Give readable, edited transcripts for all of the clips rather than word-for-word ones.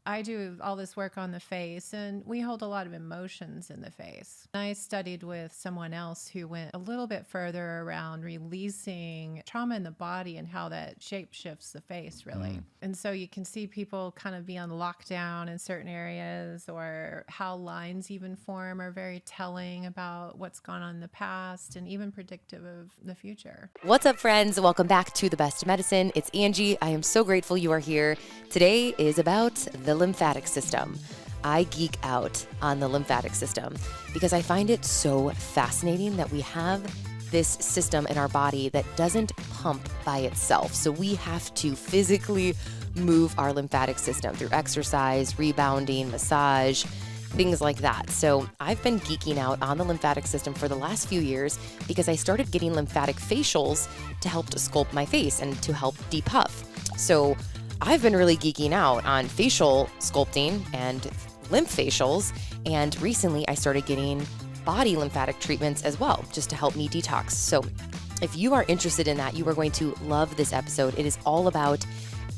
I do all this work on the face, and we hold a lot of emotions in the face. I studied with someone else who went a little bit further around releasing trauma in the body and how that shape shifts the face, really. And so you can see people kind of be on lockdown in certain areas, or how lines even form are very telling about what's gone on in the past and even predictive of the future. What's up, friends? Welcome back to The Best Medicine. It's Angie. I am so grateful you are here. Today is about the lymphatic system. I geek out on the lymphatic system because I find it so fascinating that we have this system in our body that doesn't pump by itself. So we have to physically move our lymphatic system through exercise, rebounding, massage, things like that. So I've been geeking out on the lymphatic system for the last few years because I started getting lymphatic facials to help to sculpt my face and to help depuff. So I've been really geeking out on facial sculpting and lymph facials, and recently I started getting body lymphatic treatments as well, just to help me detox. So if you are interested in that, you are going to love this episode. It is all about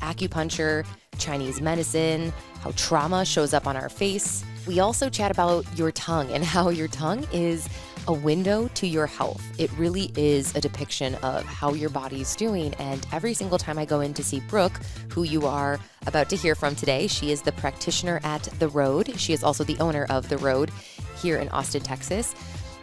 acupuncture, Chinese medicine, how trauma shows up on our face. We also chat about your tongue and how your tongue is a window to your health. It really is a depiction of how your body's doing. And every single time I go in to see Brooke, who you are about to hear from today, she is the practitioner at The Road. She is also the owner of The Road here in Austin, Texas.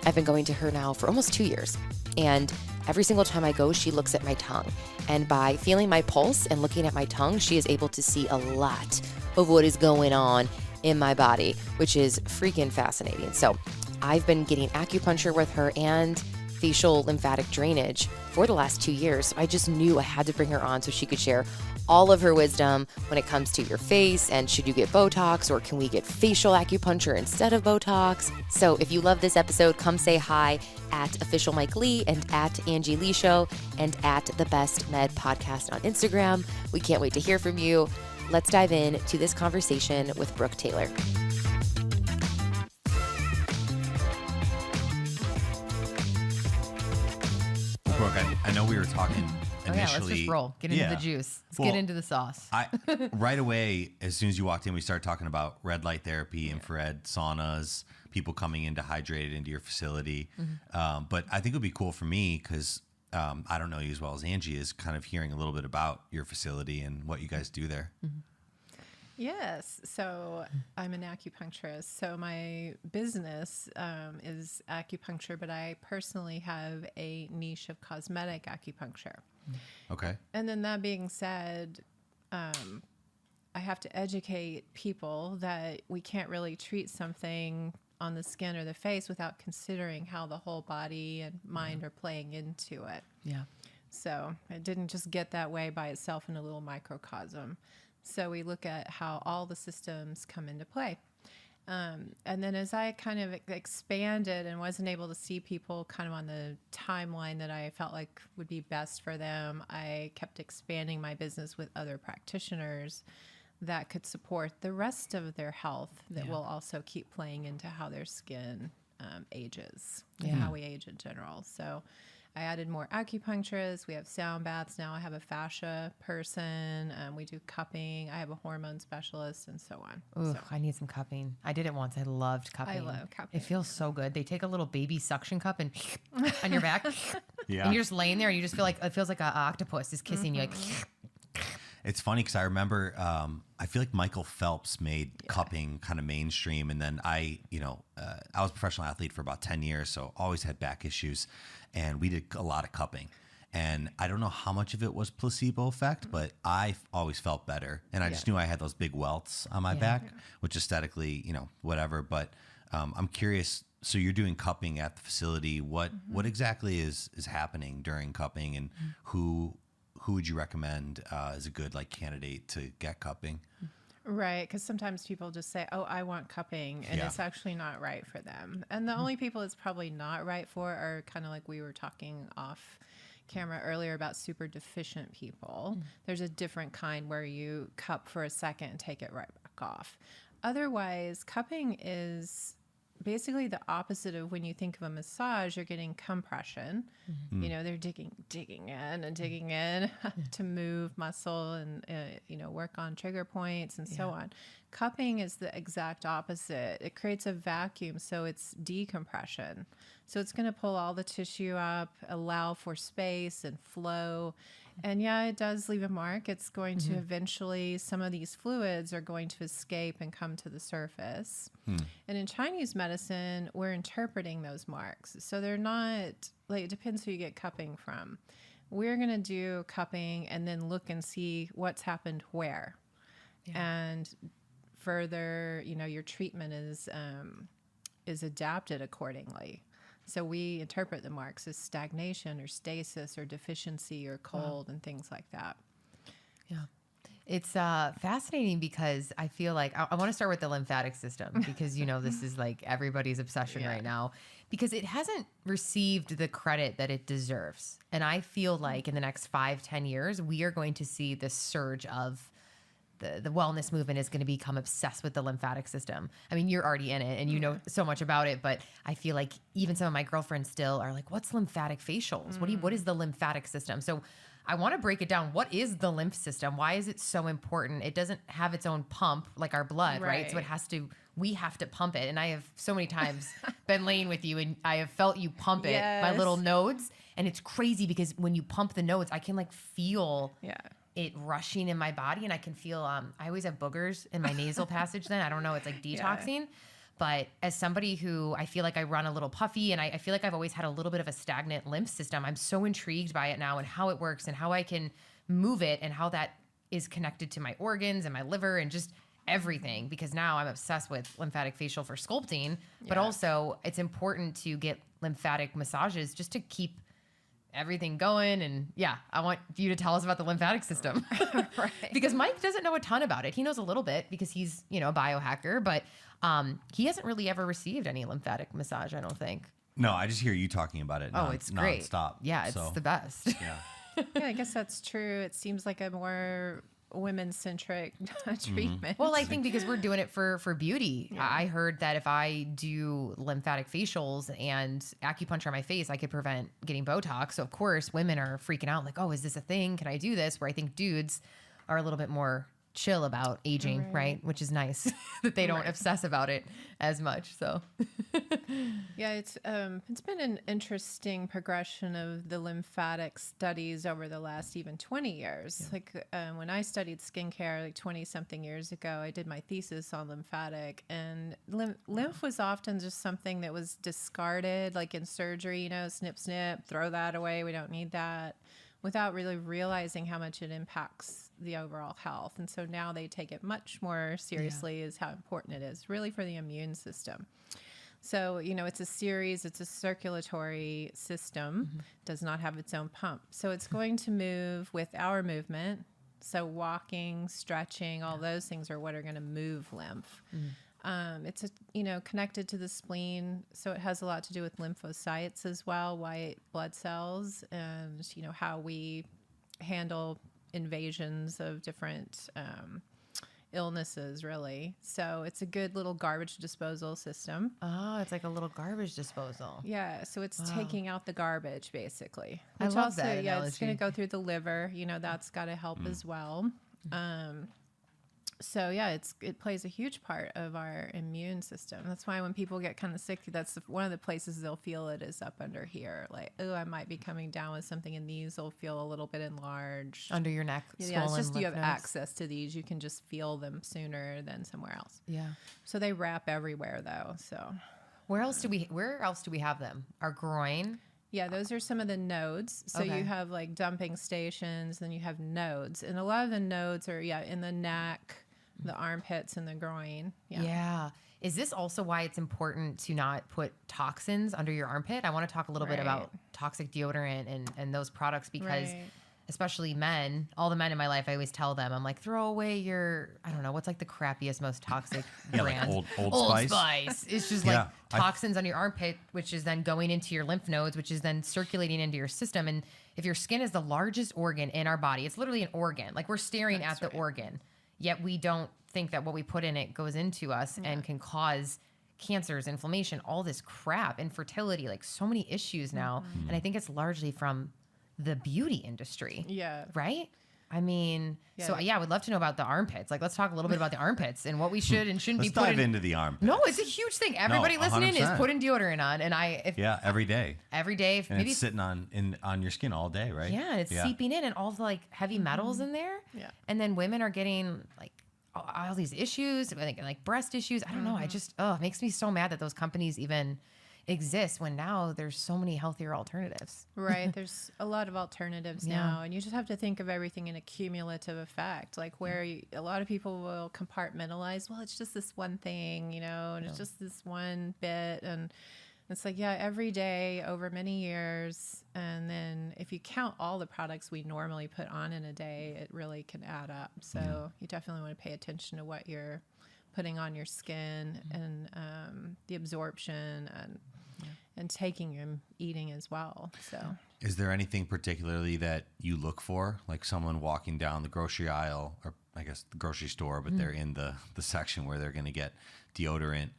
I've been going to her now for almost 2 years. And every single time I go, she looks at my tongue. And by feeling my pulse and looking at my tongue, she is able to see a lot of what is going on in my body, which is freaking fascinating. So I've been getting acupuncture with her and facial lymphatic drainage for the last 2 years. I just knew I had to bring her on so she could share all of her wisdom when it comes to your face, and should you get Botox, or can we get facial acupuncture instead of Botox? So if you love this episode, come say hi at Official Mike Lee and at Angie Lee Show and at The Best Med Podcast on Instagram. We can't wait to hear from you. Let's dive in to this conversation with Brooke Taylor. Brooke, I know we were talking initially. Let's just roll. Get into the juice. Let's get into the sauce. Right away, as soon as you walked in, we started talking about red light therapy, infrared saunas, people coming in dehydrated into your facility. But I think it would be cool for me because I don't know you as well as Angie is, kind of hearing a little bit about your facility and what you guys do there. Yes. So I'm an acupuncturist. So my business is acupuncture, but I personally have a niche of cosmetic acupuncture. Okay. And then that being said, I have to educate people that we can't really treat something on the skin or the face without considering how the whole body and mind are playing into it. Yeah. So it didn't just get that way by itself in a little microcosm. So we look at how all the systems come into play. And then as I kind of expanded and wasn't able to see people kind of on the timeline that I felt like would be best for them, I kept expanding my business with other practitioners that could support the rest of their health that will also keep playing into how their skin ages and how we age in general. So I added more acupuncturists. We have sound baths now. I have a fascia person. We do cupping. I have a hormone specialist and so on. Ooh, I need some cupping. I did it once. I loved cupping. I love cupping. It feels so good. They take a little baby suction cup and on your back. Yeah. And you're just laying there and you just feel like, it feels like an octopus is kissing you. Like, It's funny because I remember, I feel like Michael Phelps made cupping kind of mainstream. And then I was a professional athlete for about 10 years, so always had back issues. And we did a lot of cupping. And I don't know how much of it was placebo effect, but I always felt better. And I just knew I had those big welts on my back, which aesthetically, whatever. But I'm curious, so you're doing cupping at the facility. What exactly is happening during cupping, and who would you recommend as a good candidate to get cupping? Right, because sometimes people just say, oh, I want cupping, and it's actually not right for them. And the only people it's probably not right for are kind of like we were talking off camera earlier about super deficient people. There's a different kind where you cup for a second and take it right back off. Otherwise, cupping is basically the opposite of when you think of a massage. You're getting compression. You know, they're digging in and digging in to move muscle and work on trigger points and so on. Cupping is the exact opposite. It creates a vacuum, so it's decompression. So it's going to pull all the tissue up, allow for space and flow. And yeah, it does leave a mark. It's going to eventually, some of these fluids are going to escape and come to the surface. And in Chinese medicine, we're interpreting those marks. So they're not, like, it depends who you get cupping from. We're going to do cupping and then look and see what's happened where. And further, your treatment is adapted accordingly. So we interpret the marks as stagnation or stasis or deficiency or cold and things like that. Yeah. It's fascinating because I feel like I want to start with the lymphatic system because, this is like everybody's obsession right now because it hasn't received the credit that it deserves. And I feel like in the next 5-10 years, we are going to see this surge of the wellness movement is going to become obsessed with the lymphatic system. I mean, you're already in it and you know so much about it, but I feel like even some of my girlfriends still are like, what's lymphatic facials? What is the lymphatic system? So I want to break it down. What is the lymph system? Why is it so important? It doesn't have its own pump like our blood, right? So we have to pump it. And I have so many times been laying with you and I have felt you pump it, my little nodes. And it's crazy because when you pump the nodes, I can like feel it rushing in my body, and I can feel, I always have boogers in my nasal passage then. I don't know, it's like detoxing. But as somebody who I feel like I run a little puffy and I feel like I've always had a little bit of a stagnant lymph system, I'm so intrigued by it now and how it works and how I can move it and how that is connected to my organs and my liver and just everything, because now I'm obsessed with lymphatic facial for sculpting, but also it's important to get lymphatic massages just to keep everything going. And I want you to tell us about the lymphatic system because Mike doesn't know a ton about it. He knows a little bit because he's, a biohacker, but he hasn't really ever received any lymphatic massage, I don't think. No, I just hear you talking about it. It's great. Nonstop. Yeah, it's the best. Yeah. I guess that's true. It seems like a more women-centric treatment. Well, I think because we're doing it for beauty. I heard that if I do lymphatic facials and acupuncture on my face, I could prevent getting Botox. So of course, women are freaking out like, oh, is this a thing? Can I do this? Where I think dudes are a little bit more chill about aging, right? Which is nice that they don't obsess about it as much. So it's been an interesting progression of the lymphatic studies over the last even 20 years. Like when I studied skincare like 20 something years ago, I did my thesis on lymphatic, and lymph was often just something that was discarded, like in surgery, snip, snip, throw that away. We don't need that, without really realizing how much it impacts the overall health. And so now they take it much more seriously as how important it is really for the immune system. So, it's a series, it's a circulatory system, does not have its own pump. So it's going to move with our movement. So walking, stretching, all those things are what are going to move lymph. It's connected to the spleen, so it has a lot to do with lymphocytes as well, white blood cells, and how we handle invasions of different illnesses, really. So it's a good little garbage disposal system. Oh, it's like a little garbage disposal. Yeah, so it's taking out the garbage basically. I love that analogy. It's going to go through the liver. That's got to help as well. So it plays a huge part of our immune system. That's why when people get kind of sick, that's one of the places they'll feel it is up under here. Like, oh, I might be coming down with something, and these will feel a little bit enlarged. Under your neck, Yeah, it's just you have nodes. access to these. You can just feel them sooner than somewhere else. Yeah. So they wrap everywhere, though. So where else do we have them? Our groin. yeah, those are some of the nodes. So you have like dumping stations, then you have nodes, and a lot of the nodes are in the neck, the armpits, and the groin. Yeah. Is this also why it's important to not put toxins under your armpit? I want to talk a little bit about toxic deodorant and those products because especially men, all the men in my life, I always tell them, I'm like, throw away your, I don't know, what's like the crappiest, most toxic brand? Like Old Spice. It's just like toxins on your armpit, which is then going into your lymph nodes, which is then circulating into your system. And if your skin is the largest organ in our body, it's literally an organ. Like we're staring at the organ. Yet we don't think that what we put in it goes into us and can cause cancers, inflammation, all this crap, infertility, like so many issues now. And I think it's largely from the beauty industry. Yeah. Right? I mean, Yeah. so yeah, I would love to know about the armpits. Like, let's talk a little bit about the armpits and what we should and shouldn't Let's be putting dive into the armpits. No, it's a huge thing. Everybody listening is 100%. putting deodorant on, and Yeah, every day. every day, And maybe it's sitting on your skin all day, right? yeah, and it's seeping in, and all the like heavy metals in there. Yeah. And then women are getting like all these issues, like breast issues. I don't know. I just it makes me so mad that those companies even exist when now there's so many healthier alternatives. Right. There's a lot of alternatives Yeah. now, and you just have to think of everything in a cumulative effect. Like where a lot of people will compartmentalize, well, it's just this one thing, and it's just this one bit. And it's like, yeah, every day over many years. And then if you count all the products we normally put on in a day, it really can add up. So you definitely want to pay attention to what you're putting on your skin and the absorption and taking and eating as well. So Is there anything particularly that you look for, like someone walking down the grocery aisle, or I guess the grocery store, but they're in the section where they're going to get deodorant,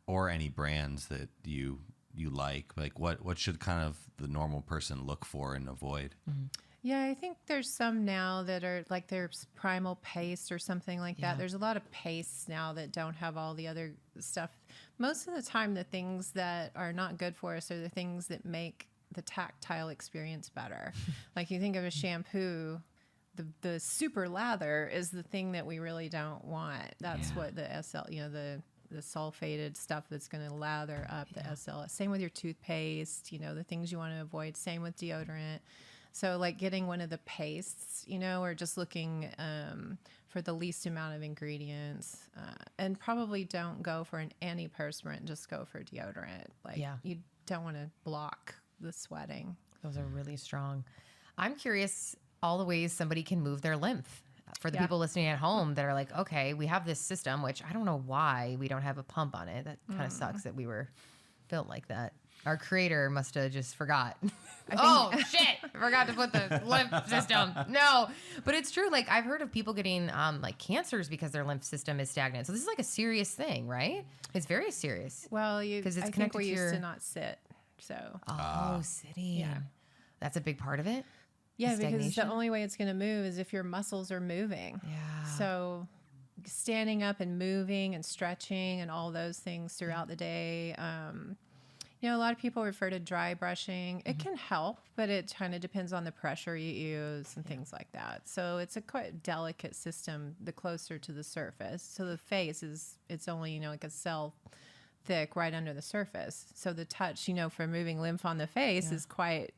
or any brands that you like? Like what should kind of the normal person look for and avoid? yeah, I think there's some now that are like there's primal paste or something like Yeah. that. There's a lot of pastes now that don't have all the other stuff. Most of the time, the things that are not good for us are the things that make the tactile experience better. Like you think of a shampoo, the super lather is the thing that we really don't want. That's what the SL, the sulfated stuff that's going to lather up the SL. Same with your toothpaste, the things you want to avoid. Same with deodorant. So like getting one of the pastes, or just looking for the least amount of ingredients, and probably don't go for an antiperspirant, just go for deodorant. Like you don't want to block the sweating. Those are really strong. I'm curious all the ways somebody can move their lymph. For the people listening at home that are like, okay, we have this system, which I don't know why we don't have a pump on it. That kind of sucks that we were built like that. Our creator must have just forgot. Oh, shit. I forgot to put the lymph system. No, but it's true. Like I've heard of people getting like cancers because their lymph system is stagnant. So this is like a serious thing, right? It's very serious. Well, it's I think connected we to used your- to not sit. So Sitting. Yeah. That's a big part of it. yeah, because the stagnation? only way it's going to move is if your muscles are moving. Yeah. So standing up and moving and stretching and all those things throughout the day. A lot of people refer to dry brushing. It can help, but it kind of depends on the pressure you use and things like that. So it's a quite delicate system the closer to the surface. So the face it's only, like a cell thick right under the surface. So the touch, for moving lymph on the face is quite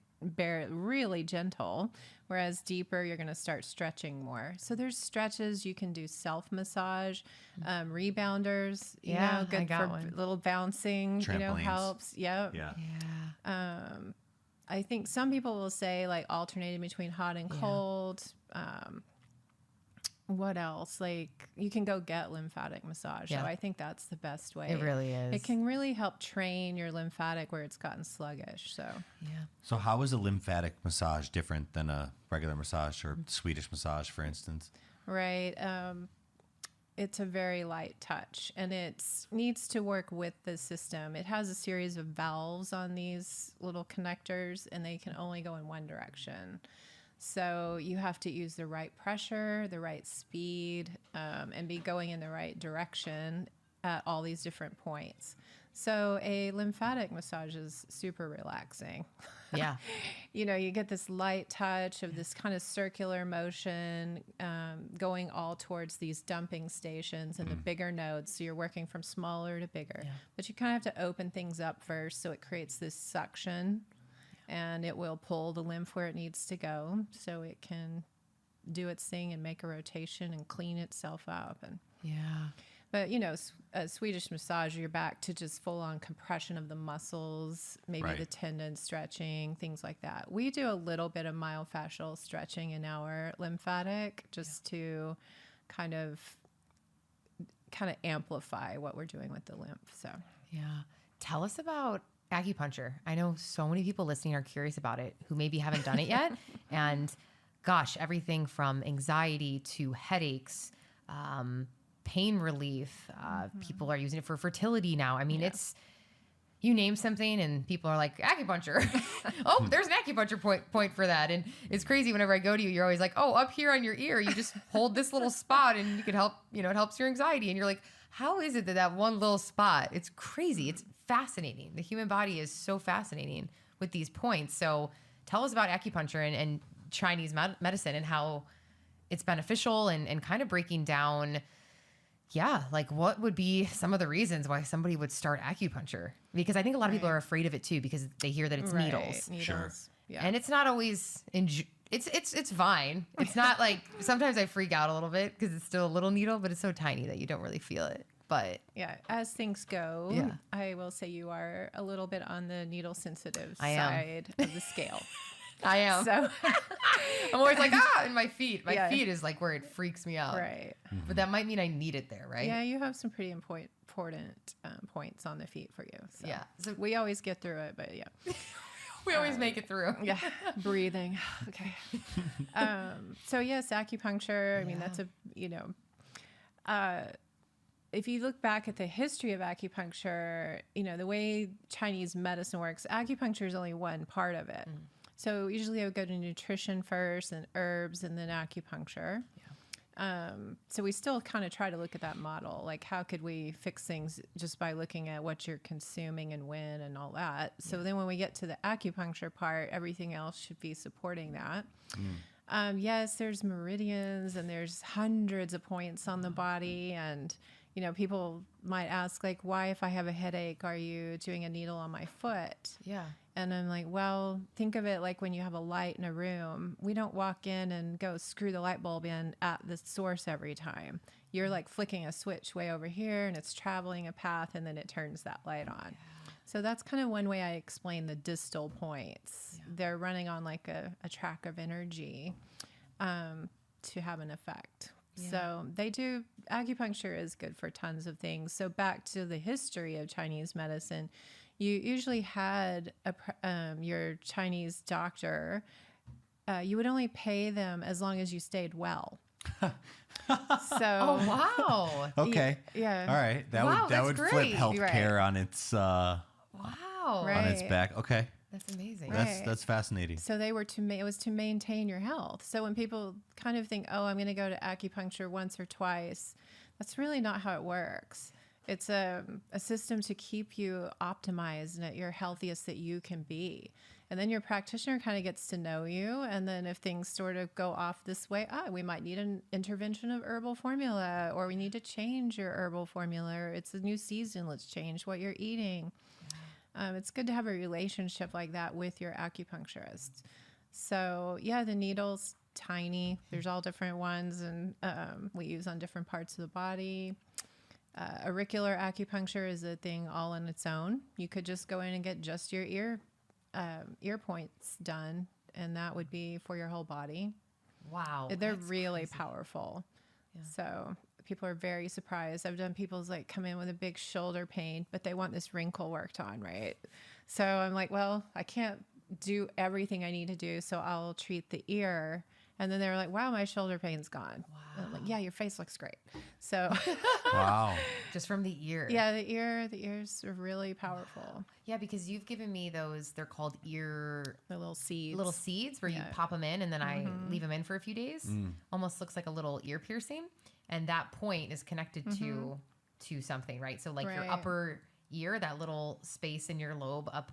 really gentle, whereas deeper you're going to start stretching more. So there's stretches you can do, self massage, rebounders, good I got for one. little bouncing, Trampolines. helps. Yep. Yeah. I think some people will say like alternating between hot and cold. What else? Like you can go get lymphatic massage. Yeah. So I think that's the best way. It really is. It can really help train your lymphatic where it's gotten sluggish. So Yeah. So how is a lymphatic massage different than a regular massage or Swedish massage, for instance? right. It's a very light touch, and it needs to work with the system. It has a series of valves on these little connectors, and they can only go in one direction. So you have to use the right pressure, the right speed, and be going in the right direction at all these different points. So a lymphatic massage is super relaxing. Yeah. You get this light touch of this kind of circular motion going all towards these dumping stations and the bigger nodes. So you're working from smaller to bigger. Yeah. But you kind of have to open things up first so it creates this suction and it will pull the lymph where it needs to go so it can do its thing and make a rotation and clean itself up. Yeah. But, a Swedish massage, you're back to just full on compression of the muscles, maybe Right. the tendon stretching, things like that. We do a little bit of myofascial stretching in our lymphatic just to kind of amplify what we're doing with the lymph. So, Yeah. Tell us about acupuncture. I know so many people listening are curious about it who maybe haven't done it yet. And gosh, everything from anxiety to headaches, pain relief. People are using it for fertility now. I mean, it's, you name something and people are like, acupuncture. Oh, there's an acupuncture point for that. And it's crazy. Whenever I go to you, you're always like, oh, up here on your ear, you just hold this little spot and you can help, it helps your anxiety. And you're like, how is it that one little spot? It's crazy. It's fascinating. The human body is so fascinating with these points. So tell us about acupuncture and Chinese medicine and how it's beneficial and kind of breaking down, like what would be some of the reasons why somebody would start acupuncture? Because I think a lot of people are afraid of it too, because they hear that it's needles. Sure. Yeah. And it's not always, it's fine. It's not like, sometimes I freak out a little bit because it's still a little needle, but it's so tiny that you don't really feel it. But yeah, as things go, I will say you are a little bit on the needle sensitive side of the scale. I am. So I'm always like, and my feet. My feet is like where it freaks me out. Right. But that might mean I need it there, right? Yeah, you have some pretty important points on the feet for you. So Yeah. So we always get through it, but we always make it through. Yeah. Breathing. Okay. So yes, acupuncture. I mean, that's if you look back at the history of acupuncture, the way Chinese medicine works, acupuncture is only one part of it. So usually I would go to nutrition first and herbs and then acupuncture. So we still kind of try to look at that model, like how could we fix things just by looking at what you're consuming and when and all that. So then when we get to the acupuncture part, everything else should be supporting that. Yes, there's meridians and there's hundreds of points on the body. And, people might ask, like, why, if I have a headache, are you doing a needle on my foot? Yeah. And I'm like, well, think of it like when you have a light in a room. We don't walk in and go screw the light bulb in at the source every time. You're like flicking a switch way over here and it's traveling a path and then it turns that light on. Yeah. So that's kind of one way I explain the distal points. Yeah. They're running on like a track of energy to have an effect. Yeah. So acupuncture is good for tons of things. So back to the history of Chinese medicine, you usually had your Chinese doctor, you would only pay them as long as you stayed well. Oh, wow. Okay. Yeah. All right. That would flip healthcare on its on its back. Okay. That's amazing. That's fascinating. So it was to maintain your health. So when people kind of think, oh, I'm going to go to acupuncture once or twice, that's really not how it works. It's a system to keep you optimized and at your healthiest that you can be. And then your practitioner kind of gets to know you. And then if things sort of go off this way, we might need an intervention of herbal formula, or we need to change your herbal formula. Or it's a new season. Let's change what you're eating. It's good to have a relationship like that with your acupuncturist. So the needle's tiny. There's all different ones, and we use on different parts of the body. Auricular acupuncture is a thing all on its own. You could just go in and get just your ear points done, and that would be for your whole body. Wow. They're really powerful. Yeah. So people are very surprised. I've done people's like come in with a big shoulder pain, but they want this wrinkle worked on, right? So I'm like, well, I can't do everything I need to do, so I'll treat the ear. And then they were like, wow, my shoulder pain's gone. Wow. And I'm like, yeah, your face looks great. So wow. Just from the ear. Yeah, the ears are really powerful. Wow. Yeah, because you've given me those, they're called the little seeds where you pop them in and then I leave them in for a few days. Almost looks like a little ear piercing. And that point is connected to something, right? So like your upper ear, that little space in your lobe up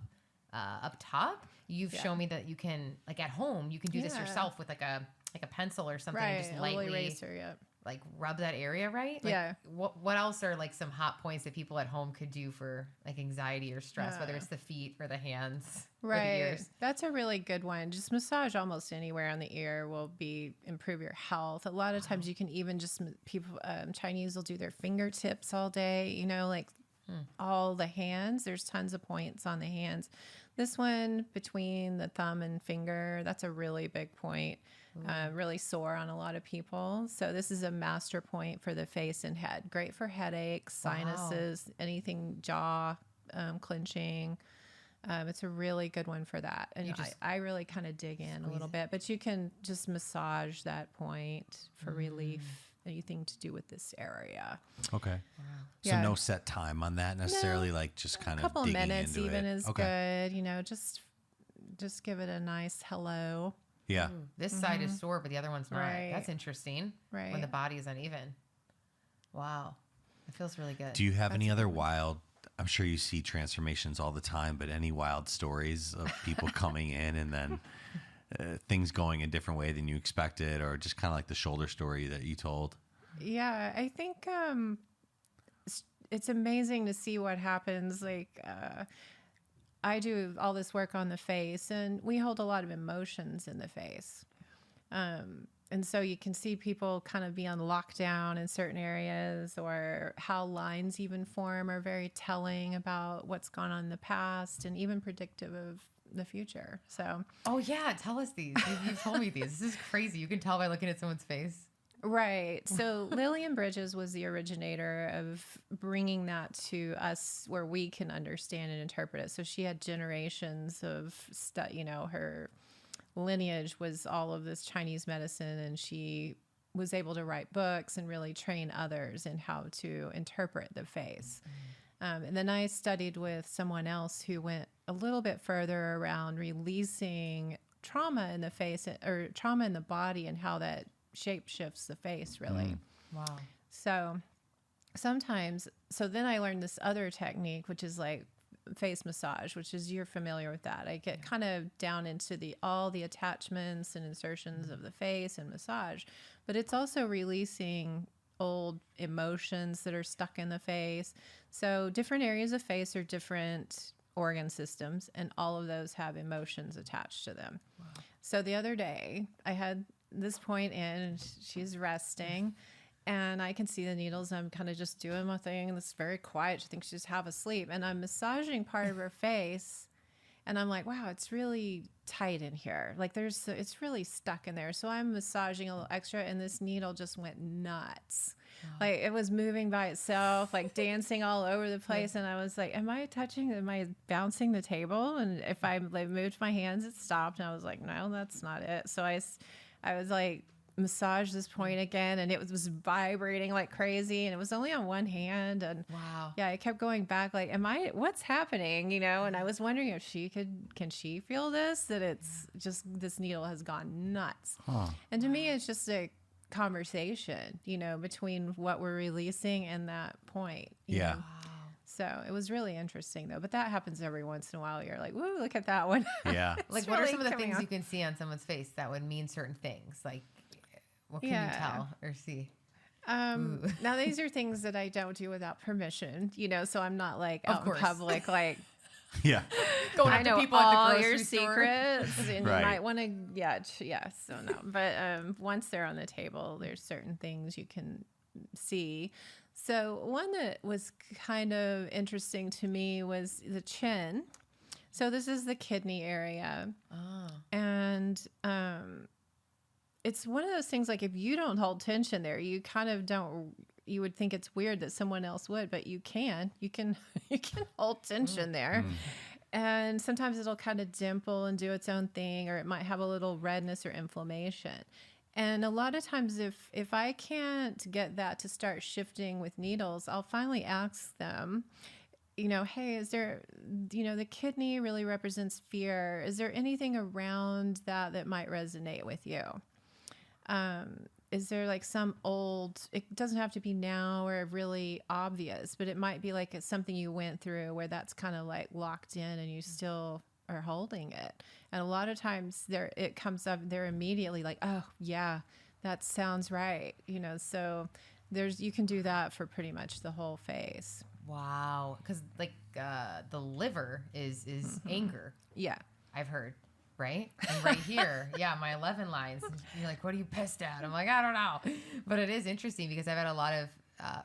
top, you've shown me that you can, like at home, you can do this yourself with like a pencil or something, and just lightly eraser, like rub that area, right? Like, what else are like some hot points that people at home could do for like anxiety or stress, whether it's the feet or the hands or the ears? That's a really good one. Just massage almost anywhere on the ear will improve your health. A lot of times you can even Chinese will do their fingertips all day, like all the hands. There's tons of points on the hands. This one between the thumb and finger, that's a really big point. Really sore on a lot of people. So this is a master point for the face and head. Great for headaches, sinuses, anything, jaw clenching. It's a really good one for that. And I really kind of dig in a little bit, but you can just massage that point for relief. anything to do with this area. Okay. So Yeah. no set time on that necessarily, like just kind A of couple of digging minutes into even it. is good. You know, just give it a nice hello. Yeah. This side is sore, but the other one's not. Right. That's interesting. Right. When the body is uneven. Wow. It feels really good. Do you have any other wild, I'm sure you see transformations all the time, but any wild stories of people coming in and then things going a different way than you expected, or just kind of like the shoulder story that you told? Yeah, I think it's amazing to see what happens. Like, I do all this work on the face, and we hold a lot of emotions in the face. And so you can see people kind of be on lockdown in certain areas, or how lines even form are very telling about what's gone on in the past and even predictive of the future. So, Oh, yeah. Tell us these. You've told me these. This is crazy. You can tell by looking at someone's face. right. So Lillian Bridges was the originator of bringing that to us where we can understand and interpret it. So she had generations of stuff, you know, her lineage was all of this Chinese medicine, and she was able to write books and really train others in how to interpret the face. And then I studied with someone else who went a little bit further around releasing trauma in the face, or trauma in the body, and how that shape shifts the face, really. Wow. So then I learned this other technique, which is like face massage, which is, you're familiar with that. I get kind of down into all the attachments and insertions of the face and massage, but it's also releasing old emotions that are stuck in the face. So different areas of face are different organ systems, and all of those have emotions attached to them. Wow. So the other day I had this point in, and she's resting, and I can see the needles. I'm kind of just doing my thing, and it's very quiet. She thinks she's half asleep, and I'm massaging part of her face, and I'm like, wow, it's really tight in here. Like it's really stuck in there. So I'm massaging a little extra, and this needle just went nuts. Wow. Like it was moving by itself, like dancing all over the place. And I was like, am I bouncing the table? And if I moved my hands, it stopped. And I was like, no, that's not it. So I was like, massage this point again, and it was vibrating like crazy, and it was only on one hand. And Wow. yeah, I kept going back, like, what's happening, you know? And I was wondering if can she feel this, that it's just, this needle has gone nuts. And to me, it's just a conversation, you know, between what we're releasing and that point. You know? So it was really interesting, though. But that happens every once in a while. You're like, woo, look at that one. Yeah. Like, what are some of the things you can see on someone's face that would mean certain things? Like, what can you tell or see? Now, these are things that I don't do without permission, you know, so I'm not like out in public, like, Yeah. Going I up to know people all at the your grocery store. secrets, and Right. you might want to, so no. But once they're on the table, there's certain things you can see. So one that was kind of interesting to me was the chin. So this is the kidney area. Oh. And it's one of those things, like, if you don't hold tension there, you kind of don't, you would think it's weird that someone else would, but you can hold tension there. And sometimes it'll kind of dimple and do its own thing, or it might have a little redness or inflammation. And a lot of times if I can't get that to start shifting with needles, I'll finally ask them, you know, hey, is there, you know, the kidney really represents fear. Is there anything around that might resonate with you? Is there like some old, it doesn't have to be now or really obvious, but it might be like it's something you went through where that's kind of like locked in and you still are holding it. And a lot of times it comes up, they're immediately like, oh yeah, that sounds right. You know, so you can do that for pretty much the whole face. Wow. Because like the liver is anger. Yeah. I've heard. Right? And right here, my 11 lines. You're like, what are you pissed at? I'm like, I don't know. But it is interesting because I've had a lot of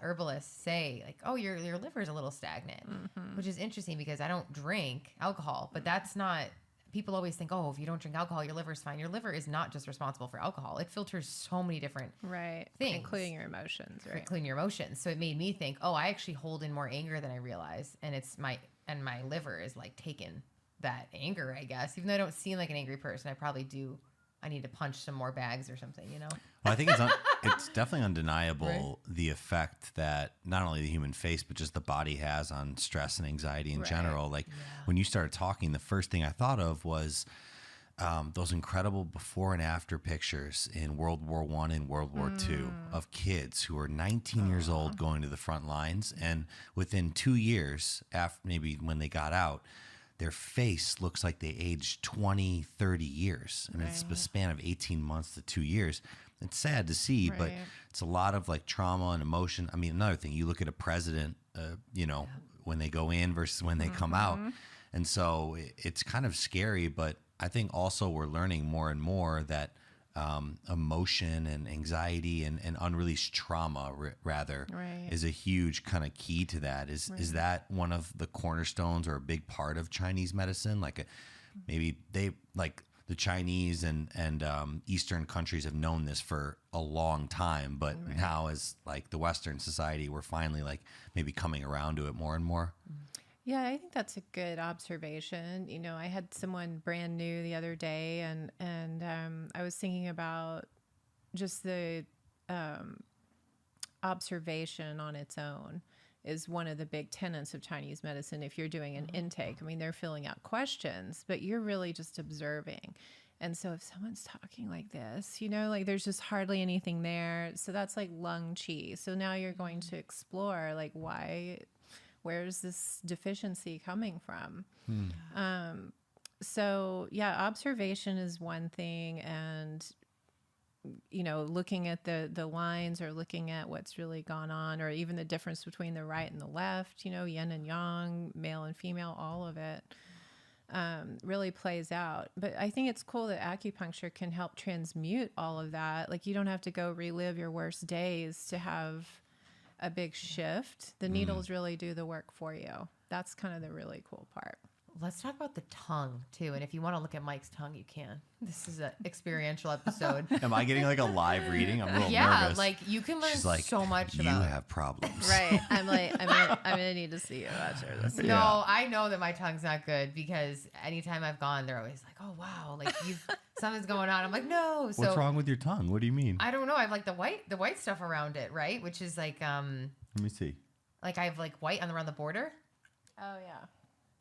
herbalists say, like, oh, your liver is a little stagnant, which is interesting because I don't drink alcohol, but that's not, people always think, oh, if you don't drink alcohol, your liver's fine. Your liver is not just responsible for alcohol. It filters so many different things. Including your emotions, right? Including your emotions. So it made me think, oh, I actually hold in more anger than I realize. And my liver is like taken that anger, I guess. Even though I don't seem like an angry person, I probably do I need to punch some more bags or something, you know? Well, I think it's definitely undeniable the effect that not only the human face, but just the body has on stress and anxiety in general. Like when you started talking, the first thing I thought of was those incredible before and after pictures in World War I and World War II of kids who were 19 years old going to the front lines. And within 2 years, after maybe when they got out, their face looks like they aged 20, 30 years. And it's a span of 18 months to 2 years. It's sad to see, but it's a lot of like trauma and emotion. I mean, another thing, you look at a president, you know, when they go in versus when they come out. And so it's kind of scary, but I think also we're learning more and more that emotion and anxiety and unreleased trauma rather is a huge kind of key to that. Is that one of the cornerstones or a big part of Chinese medicine? Like maybe they like the Chinese and Eastern countries have known this for a long time, but now as like the Western society, we're finally like maybe coming around to it more and more. Yeah, I think that's a good observation. You know, I had someone brand new the other day, and I was thinking about just the observation on its own is one of the big tenets of Chinese medicine. If you're doing an intake, I mean, they're filling out questions, but you're really just observing. And so if someone's talking like this, you know, like there's just hardly anything there. So that's like lung qi. So now you're going to explore like where's this deficiency coming from? So yeah, observation is one thing. And, you know, looking at the lines or looking at what's really gone on, or even the difference between the right and the left, you know, yin and yang, male and female, all of it really plays out. But I think it's cool that acupuncture can help transmute all of that. Like you don't have to go relive your worst days to have a big shift. The needles really do the work for you. That's kind of the really cool part. Let's talk about the tongue too. And if you want to look at Mike's tongue, you can. This is an experiential episode. Am I getting like a live reading? I'm a little nervous. Yeah, like you can learn She's like, so much you about. have problems. Right. I'm like, I'm gonna need to see you after this. No, I know that my tongue's not good because anytime I've gone, they're always like, "Oh wow, like something's going on." I'm like, "No." So what's wrong with your tongue? What do you mean? I don't know. I have like the white stuff around it, right? Which is like Let me see. like I have like white around the border. Oh yeah.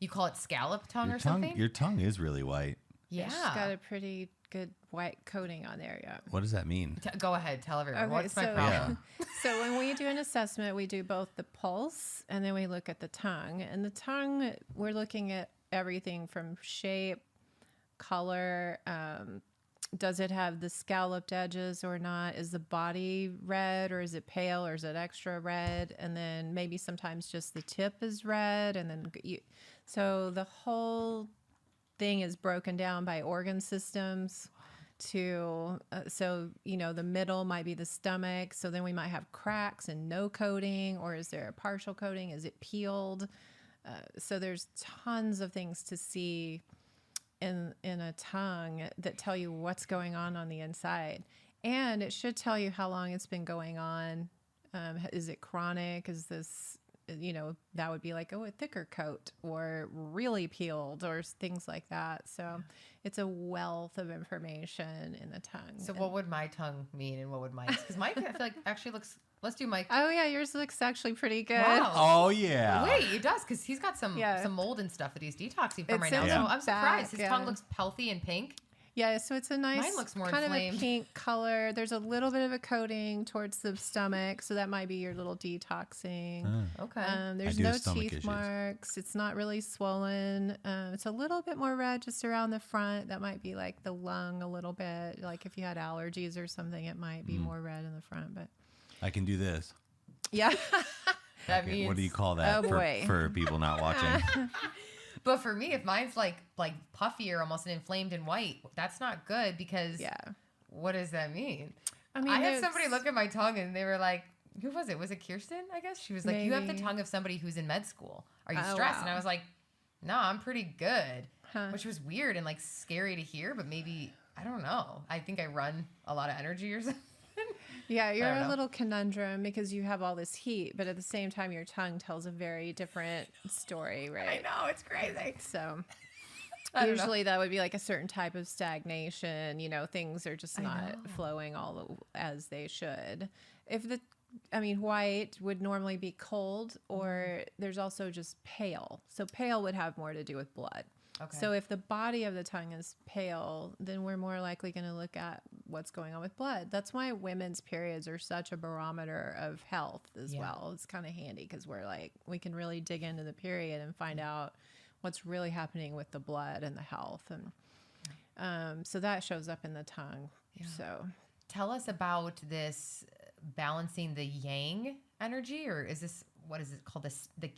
You call it scallop tongue or tongue, something? Your tongue is really white. Yeah. She's got a pretty good white coating on there. Yeah. What does that mean? Go ahead, tell everyone. Okay, What's my so- problem? So when we do an assessment, we do both the pulse and then we look at the tongue. And the tongue, we're looking at everything from shape, color. Does it have the scalloped edges or not? Is the body red or is it pale or is it extra red? And then maybe sometimes just the tip is red. And then so the whole thing is broken down by organ systems to, so, you know, the middle might be the stomach. So then we might have cracks and no coating, or is there a partial coating? Is it peeled? So there's tons of things to see in a tongue that tell you what's going on the inside. And it should tell you how long it's been going on. Is it chronic? Is this, you know, that would be like, oh, a thicker coat or really peeled or things like that. So it's a wealth of information in the tongue. So what would my tongue mean and what would Mike's? Because Mike, I feel like actually looks, let's do Mike. Oh yeah, yours looks actually pretty good. Wow. Oh yeah. Wait, it does because he's got some mold and stuff that he's detoxing from It's right now. in So the I'm surprised. back, His tongue looks healthy and pink. Yeah, so it's a nice Mine looks more kind inflamed. of a pink color. There's a little bit of a coating towards the stomach, so that might be your little detoxing. Okay. There's do have no stomach teeth issues. marks. It's not really swollen. It's a little bit more red just around the front. That might be like the lung a little bit. Like if you had allergies or something, it might be more red in the front. But I can do this. yeah, That Okay, means. what do you call that Oh, boy. for people not watching? But for me, if mine's like puffy or almost inflamed and white, that's not good because yeah. what does that mean? I mean, I had there's- somebody look at my tongue and they were like, who was it? Was it Kirsten? I guess she was like, you have the Maybe. tongue of somebody who's in med school. Are you Oh, stressed? And wow. I was like, no, I'm pretty good, Huh. which was weird and like scary to hear, but maybe, I don't know. I think I run a lot of energy or something. Yeah, you're don't a know. little conundrum because you have all this heat, but at the same time, your tongue tells a very different story, I right? know, it's crazy. So, Usually that would be like a certain type of stagnation. Things are just not flowing as they should. White would normally be cold, or there's also just pale. So pale would have more to do with blood. Okay. So if the body of the tongue is pale, then we're more likely going to look at what's going on with blood. That's why women's periods are such a barometer of health as well. It's kind of handy because we can really dig into the period and find out what's really happening with the blood and the health. And so that shows up in the tongue. Yeah. So tell us about this balancing the yang energy, or what is it called? The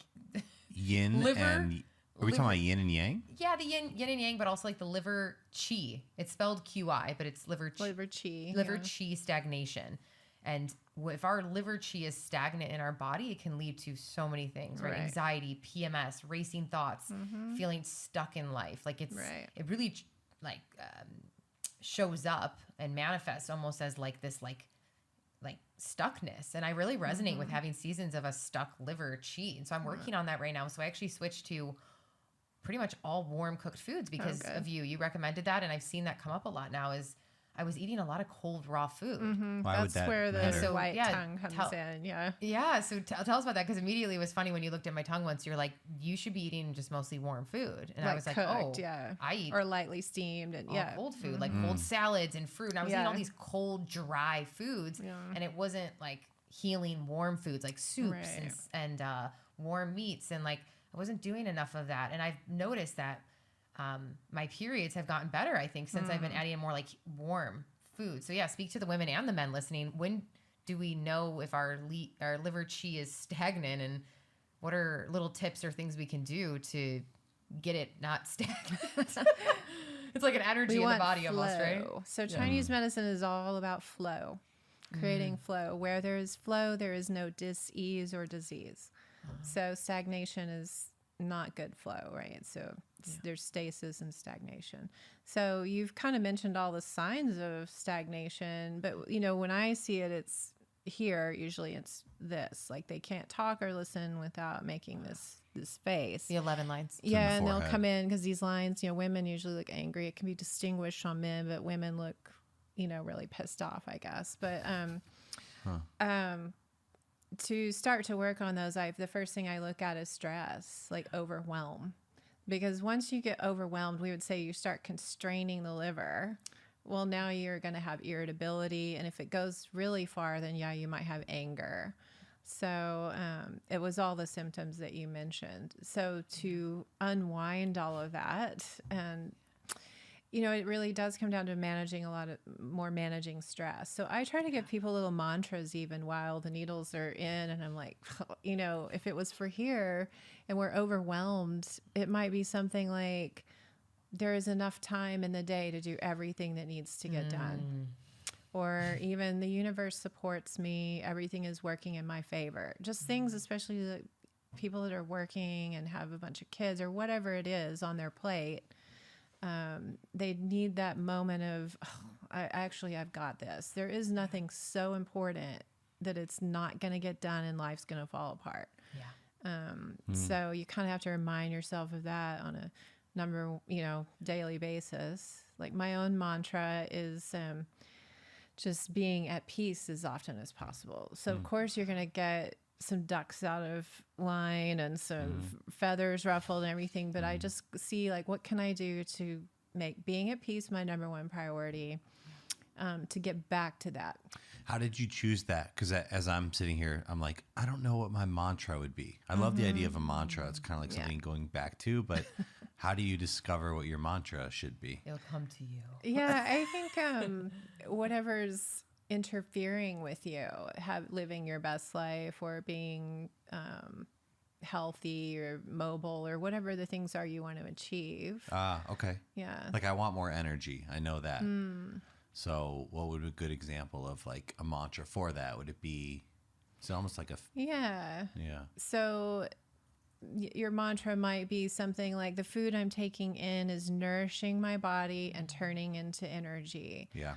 yin liver? and... Are we talking about yin and yang? Yeah, the yin and yang, but also like the liver qi. It's spelled QI, but it's liver qi. Liver qi stagnation. And if our liver qi is stagnant in our body, it can lead to so many things, right? Anxiety, PMS, racing thoughts, feeling stuck in life. Like it really shows up and manifests almost as like this like stuckness. And I really resonate with having seasons of a stuck liver qi. And so I'm working on that right now. So I actually switched to pretty much all warm cooked foods because of you. You recommended that, and I've seen that come up a lot now. Is I was eating a lot of cold raw food. Why would that where the matter? white tongue comes in. Yeah. So tell us about that, because immediately it was funny when you looked at my tongue once. You're like, you should be eating just mostly warm food, and I was cooked, like, I eat or lightly steamed and cold food, like cold salads and fruit. And I was eating all these cold, dry foods, and it wasn't like healing warm foods like soups and warm meats, and like I wasn't doing enough of that. And I've noticed that my periods have gotten better, I think, since I've been adding more like warm food. So yeah, speak to the women and the men listening. When do we know if our liver qi is stagnant, and what are little tips or things we can do to get it not stagnant? It's like an energy in the body almost, right? So Chinese medicine is all about flow, creating flow. Where there is flow, there is no dis-ease or disease. So stagnation is not good flow, right? So there's stasis and stagnation. So you've kind of mentioned all the signs of stagnation, but when I see it, it's here. Usually it's this, like they can't talk or listen without making this face. The 11 lines. Yeah, and they'll come in because these lines, women usually look angry. It can be distinguished on men, but women look, really pissed off, I guess. But to start to work on those, the first thing I look at is stress, like overwhelm. Because once you get overwhelmed, we would say you start constraining the liver. Well, now you're going to have irritability. And if it goes really far, then you might have anger. So it was all the symptoms that you mentioned. So to unwind all of that, and it really does come down to managing stress. So I try to give people little mantras even while the needles are in. And I'm like, if it was for here and we're overwhelmed, it might be something like, there is enough time in the day to do everything that needs to get done. Or even the universe supports me. Everything is working in my favor. Just things, especially the people that are working and have a bunch of kids or whatever it is on their plate. They need that moment of, I've got this. There is nothing so important that it's not going to get done and life's going to fall apart. So you kind of have to remind yourself of that on a daily basis. Like my own mantra is just being at peace as often as possible. So of course you're going to get some ducks out of line and some feathers ruffled and everything. But I just see what can I do to make being at peace my number one priority, to get back to that. How did you choose that? Because as I'm sitting here, I'm like, I don't know what my mantra would be. I love the idea of a mantra. It's kind of like something going back to, but how do you discover what your mantra should be? It'll come to you. Yeah, I think whatever's interfering with you, living your best life or being healthy or mobile or whatever the things are you want to achieve. Okay. Yeah. Like I want more energy. I know that. So what would be a good example of like a mantra for that? Would it be, it's almost like yeah. Yeah. So your mantra might be something like, the food I'm taking in is nourishing my body and turning into energy. Yeah.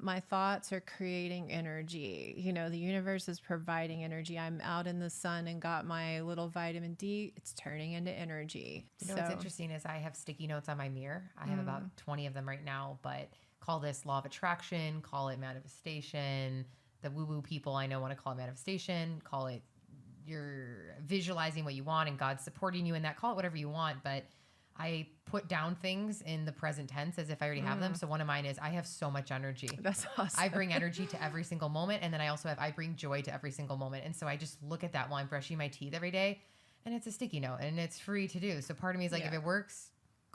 My thoughts are creating energy. You know, the universe is providing energy. I'm out in the sun and got my little vitamin D. It's turning into energy. You know, what's interesting is I have sticky notes on my mirror. I have about 20 of them right now, but call this law of attraction, call it manifestation. The woo-woo people I know want to call it manifestation, call it you're visualizing what you want and God's supporting you in that, call it whatever you want. But I put down things in the present tense as if I already have them. So one of mine is I have so much energy. That's awesome. I bring energy to every single moment. And then I bring joy to every single moment. And so I just look at that while I'm brushing my teeth every day, and it's a sticky note and it's free to do. So part of me is like, if it works,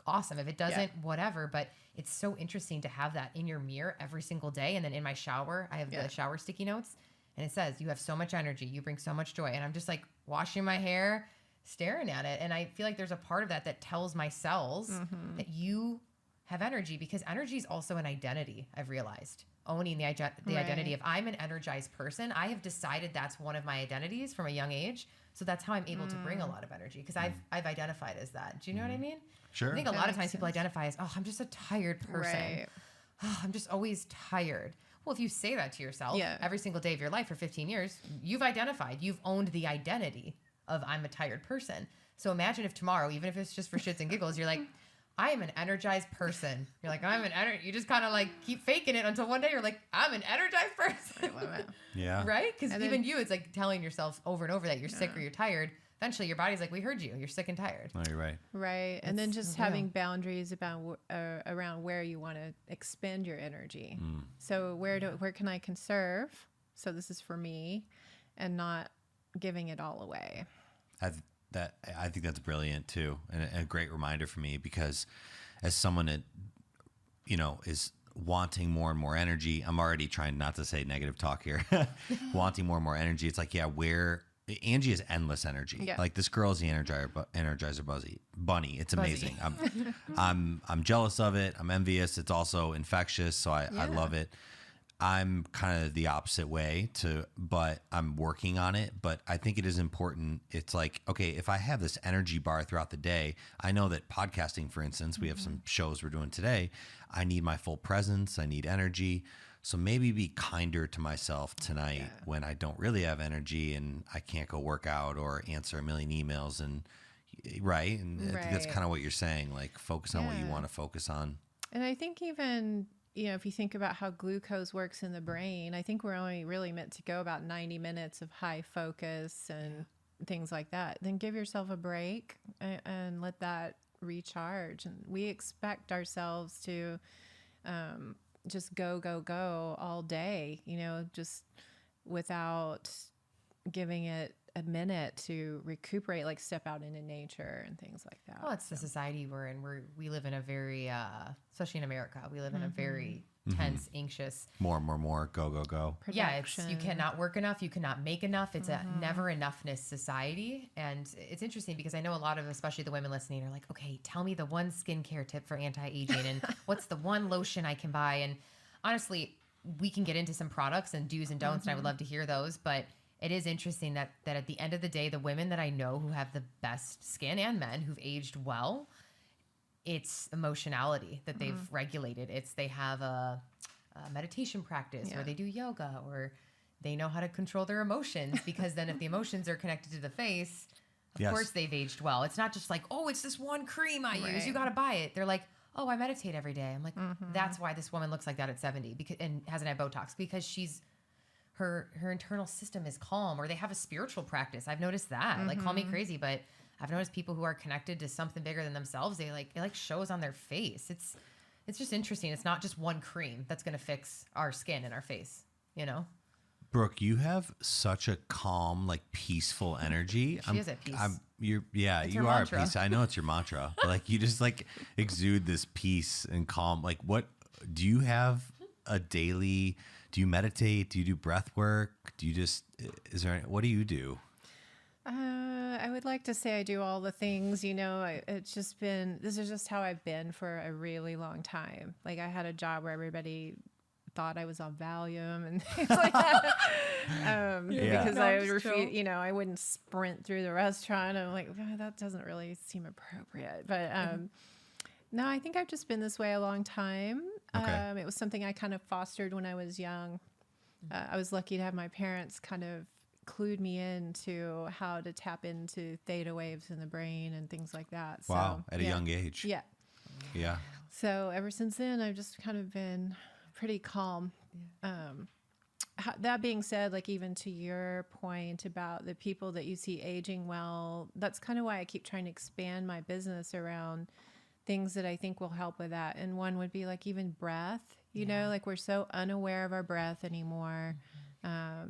awesome. If it doesn't, whatever. But it's so interesting to have that in your mirror every single day. And then in my shower, I have the shower sticky notes, and it says, you have so much energy. You bring so much joy. And I'm just like washing my hair, staring at it. And I feel like there's a part of that tells my cells that you have energy, because energy is also an identity. I've realized owning the identity of, I'm an energized person. I have decided that's one of my identities from a young age. So that's how I'm able to bring a lot of energy, because I've identified as that. Do you know what I mean? Sure. I think a lot of times people identify as, oh, I'm just a tired person. Right. Oh, I'm just always tired. Well, if you say that to yourself every single day of your life for 15 years, you've identified, you've owned the identity of, I'm a tired person. So imagine if tomorrow, even if it's just for shits and giggles, you're like, I am an energized person. You're like, you just kind of like keep faking it until one day you're like, I'm an energized person. I love it. Yeah. Right? Because even you, it's like telling yourself over and over that you're sick or you're tired. Eventually your body's like, we heard you. You're sick and tired. No, you're right. Right. And then just real. having boundaries about around where you want to expend your energy. So where can I conserve? So this is for me, and not giving it all away. I think that's brilliant too, and a great reminder for me, because as someone that, you know, is wanting more and more energy, I'm already trying not to say negative talk here, wanting more and more energy. It's like, Angie has endless energy. Yeah. Like, this girl is the Energizer Bunny. It's amazing. I'm jealous of it. I'm envious. It's also infectious, so I love it. I'm kind of the opposite way but I'm working on it. But I think it is important. It's like, okay, if I have this energy bar throughout the day, I know that podcasting, for instance, we have some shows we're doing today. I need my full presence. I need energy. So maybe be kinder to myself tonight when I don't really have energy and I can't go work out or answer a million emails. And I think that's kind of what you're saying, like, focus on what you want to focus on. And I think even, you know, if you think about how glucose works in the brain, I think we're only really meant to go about 90 minutes of high focus and things like that. Then give yourself a break and let that recharge. And we expect ourselves to just go all day, you know, just without giving it a minute to recuperate, like step out into nature and things like that. Well, it's the society we're in. We live in a very, especially in America, we live in a very tense, anxious. More, go. Yeah, you cannot work enough. You cannot make enough. It's a never enoughness society. And it's interesting because I know a lot of, especially the women listening, are like, okay, tell me the one skincare tip for anti-aging and what's the one lotion I can buy. And honestly, we can get into some products and do's and don'ts, and I would love to hear those. But it is interesting that at the end of the day, the women that I know who have the best skin, and men who've aged well, it's emotionality that they've regulated. They have a meditation practice, or they do yoga, or they know how to control their emotions, because then if the emotions are connected to the face, of course they've aged well. It's not just like, oh, it's this one cream I use. You got to buy it. They're like, oh, I meditate every day. I'm like, that's why this woman looks like that at 70 and hasn't had Botox, because her internal system is calm. Or they have a spiritual practice. I've noticed that. Like, call me crazy, but I've noticed people who are connected to something bigger than themselves, it shows on their face. It's just interesting. It's not just one cream that's going to fix our skin and our face, you know? Brooke, you have such a calm, like, peaceful energy. She is at peace. You are mantra. at peace. I know it's your mantra. But, like, you just, like, exude this peace and calm. Like, what do you have a daily? Do you meditate? Do you do breath work? What do you do? I would like to say I do all the things, you know. This is just how I've been for a really long time. Like, I had a job where everybody thought I was on Valium and things like that. Because I would refuse, I wouldn't sprint through the restaurant. I'm like, oh, that doesn't really seem appropriate. But no, I think I've just been this way a long time. Okay. It was something I kind of fostered when I was young. I was lucky to have my parents kind of clued me into how to tap into theta waves in the brain and things like that. Wow. So, At a young age. Yeah. Yeah. So ever since then, I've just kind of been pretty calm. That being said, like even to your point about the people that you see aging well, that's kind of why I keep trying to expand my business around things that I think will help with that. And one would be like even breath, you know, like we're so unaware of our breath anymore.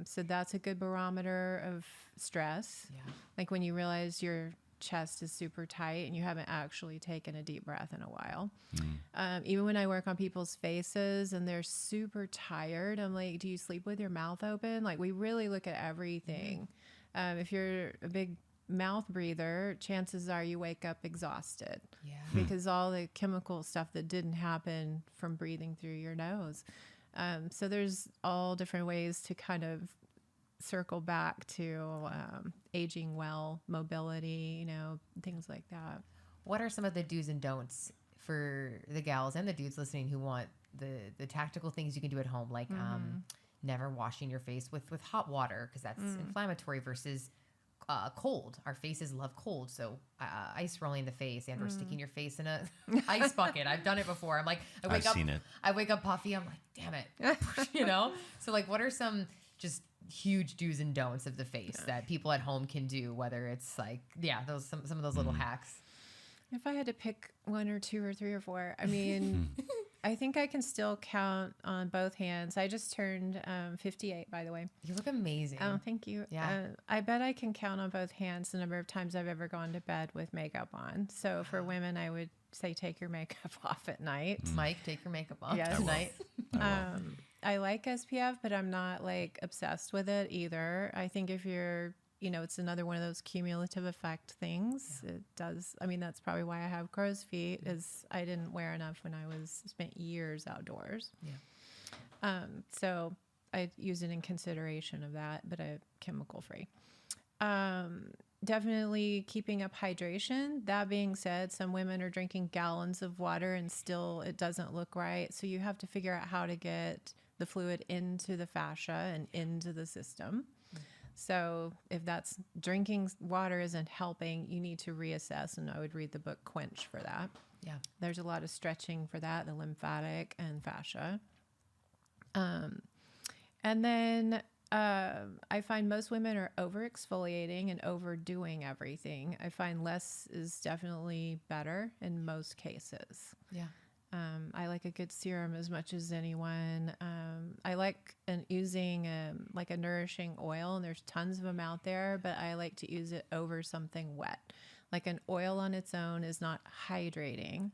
So that's a good barometer of stress. Yeah. Like when you realize your chest is super tight and you haven't actually taken a deep breath in a while. Even when I work on people's faces and they're super tired, I'm like, do you sleep with your mouth open? Like we really look at everything. If you're a big mouth breather, chances are you wake up exhausted because all the chemical stuff that didn't happen from breathing through your nose. So there's all different ways to kind of circle back to aging well, mobility, things like that. What are some of the do's and don'ts for the gals and the dudes listening who want the tactical things you can do at home, like never washing your face with hot water because that's inflammatory versus cold. Our faces love cold, so ice rolling the face and or sticking your face in a ice bucket. I've done it before. I'm like, I wake up puffy. I'm like, damn it, So like, what are some just huge do's and don'ts of the face that people at home can do? Whether it's like, those some of those little hacks. If I had to pick one or two or three or four, I mean, I think I can still count on both hands. I just turned 58, by the way. You look amazing. Oh, thank you. Yeah. I bet I can count on both hands the number of times I've ever gone to bed with makeup on. So for women, I would say take your makeup off at night. Mike, take your makeup off tonight. I like SPF, but I'm not like obsessed with it either. I think if you're it's another one of those cumulative effect things. It does. I mean, that's probably why I have crow's feet is I didn't wear enough when I spent years outdoors. Yeah. So I use it in consideration of that, but chemical free. Definitely keeping up hydration. That being said, some women are drinking gallons of water and still it doesn't look right. So you have to figure out how to get the fluid into the fascia and into the system. So if that's drinking water isn't helping, you need to reassess. And I would read the book Quench for that. Yeah. There's a lot of stretching for that, the lymphatic and fascia. And then I find most women are over exfoliating and overdoing everything. I find less is definitely better in most cases. Yeah. I like a good serum as much as anyone. I like using like a nourishing oil, and there's tons of them out there, but I like to use it over something wet. Like an oil on its own is not hydrating.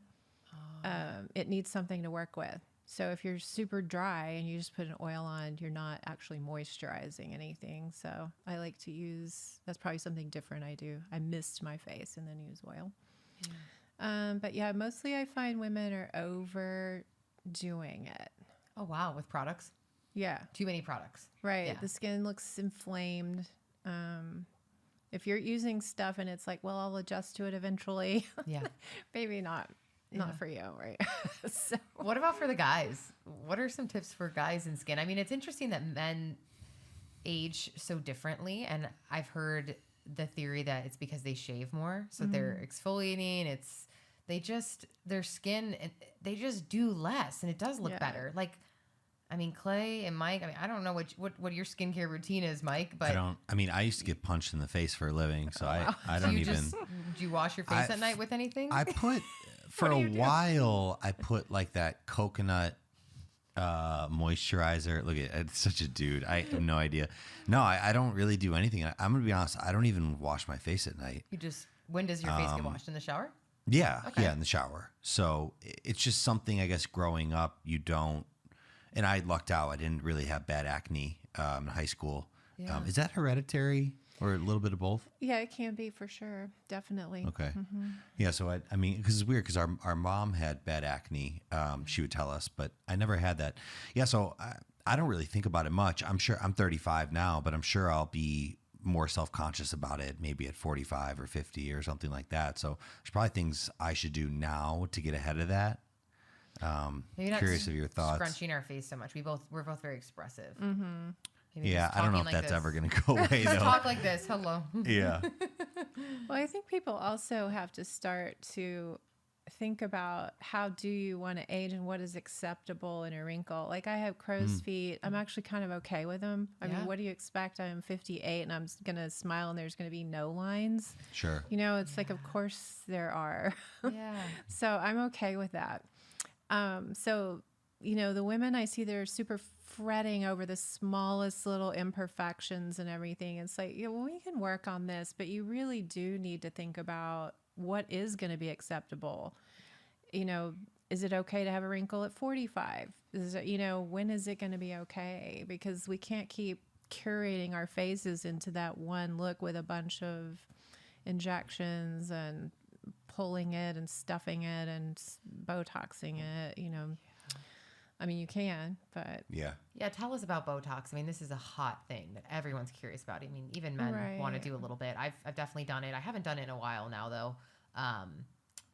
It needs something to work with. So if you're super dry and you just put an oil on, you're not actually moisturizing anything. So I like to that's probably something different I do. I mist my face and then use oil. Yeah. But yeah, mostly I find women are overdoing it. Oh, wow. With products? Yeah. Too many products. Right. Yeah. The skin looks inflamed. If you're using stuff and it's like, well, I'll adjust to it eventually. Yeah. Maybe not for you. Right. So. What about for the guys? What are some tips for guys in skin? I mean, it's interesting that men age so differently. And I've heard the theory that it's because they shave more. So they're exfoliating. Their skin, they just do less and it does look better. Like, I mean, Clay and Mike, I don't know what your skincare routine is, Mike, but I used to get punched in the face for a living. So I don't even. Do you wash your face at night with anything? I put, for a while, I put like that coconut moisturizer. Look at it's such a dude. I have no idea. No, I don't really do anything. I'm gonna be honest. I don't even wash my face at night. When does your face get washed? In the shower? Yeah. Okay. Yeah. In the shower. So it's just something, I guess, growing up, you don't, and I lucked out. I didn't really have bad acne in high school. Yeah. Is that hereditary? or a little bit of both? Yeah, it can be for sure. Definitely. Okay. Yeah. So I mean, because it's weird because our mom had bad acne. She would tell us, but I never had that. Yeah. So I don't really think about it much. I'm sure I'm 35 now, but I'm sure I'll be more self-conscious about it maybe at 45 or 50 or something like that. So there's probably things I should do now to get ahead of that. Maybe not Curious of your thoughts. Scrunching our face so much. We're both very expressive. Maybe Yeah, just I don't know if talking like that's this. ever going to go away Just though. talk like this. Hello. Yeah. Well, I think people also have to start to think about how do you want to age and what is acceptable in a wrinkle. Like I have crow's feet. I'm actually kind of okay with them. I Yeah. mean, what do you expect? I'm 58 and I'm going to smile and there's going to be no lines. Sure. You know, it's like, of course there are. Yeah. So I'm okay with that. So, you know, the women I see, they're super fretting over the smallest little imperfections and everything. It's like, yeah, well, we can work on this, but you really do need to think about what is going to be acceptable. You know, is it okay to have a wrinkle at 45? Is it, you know, when is it going to be okay? Because we can't keep curating our faces into that one look with a bunch of injections and pulling it and stuffing it and Botoxing it, you know. I mean, you can, but Yeah. Yeah, tell us about Botox. I mean, this is a hot thing that everyone's curious about. I mean, even men want to Right. do a little bit. I've definitely done it. I haven't done it in a while now, though,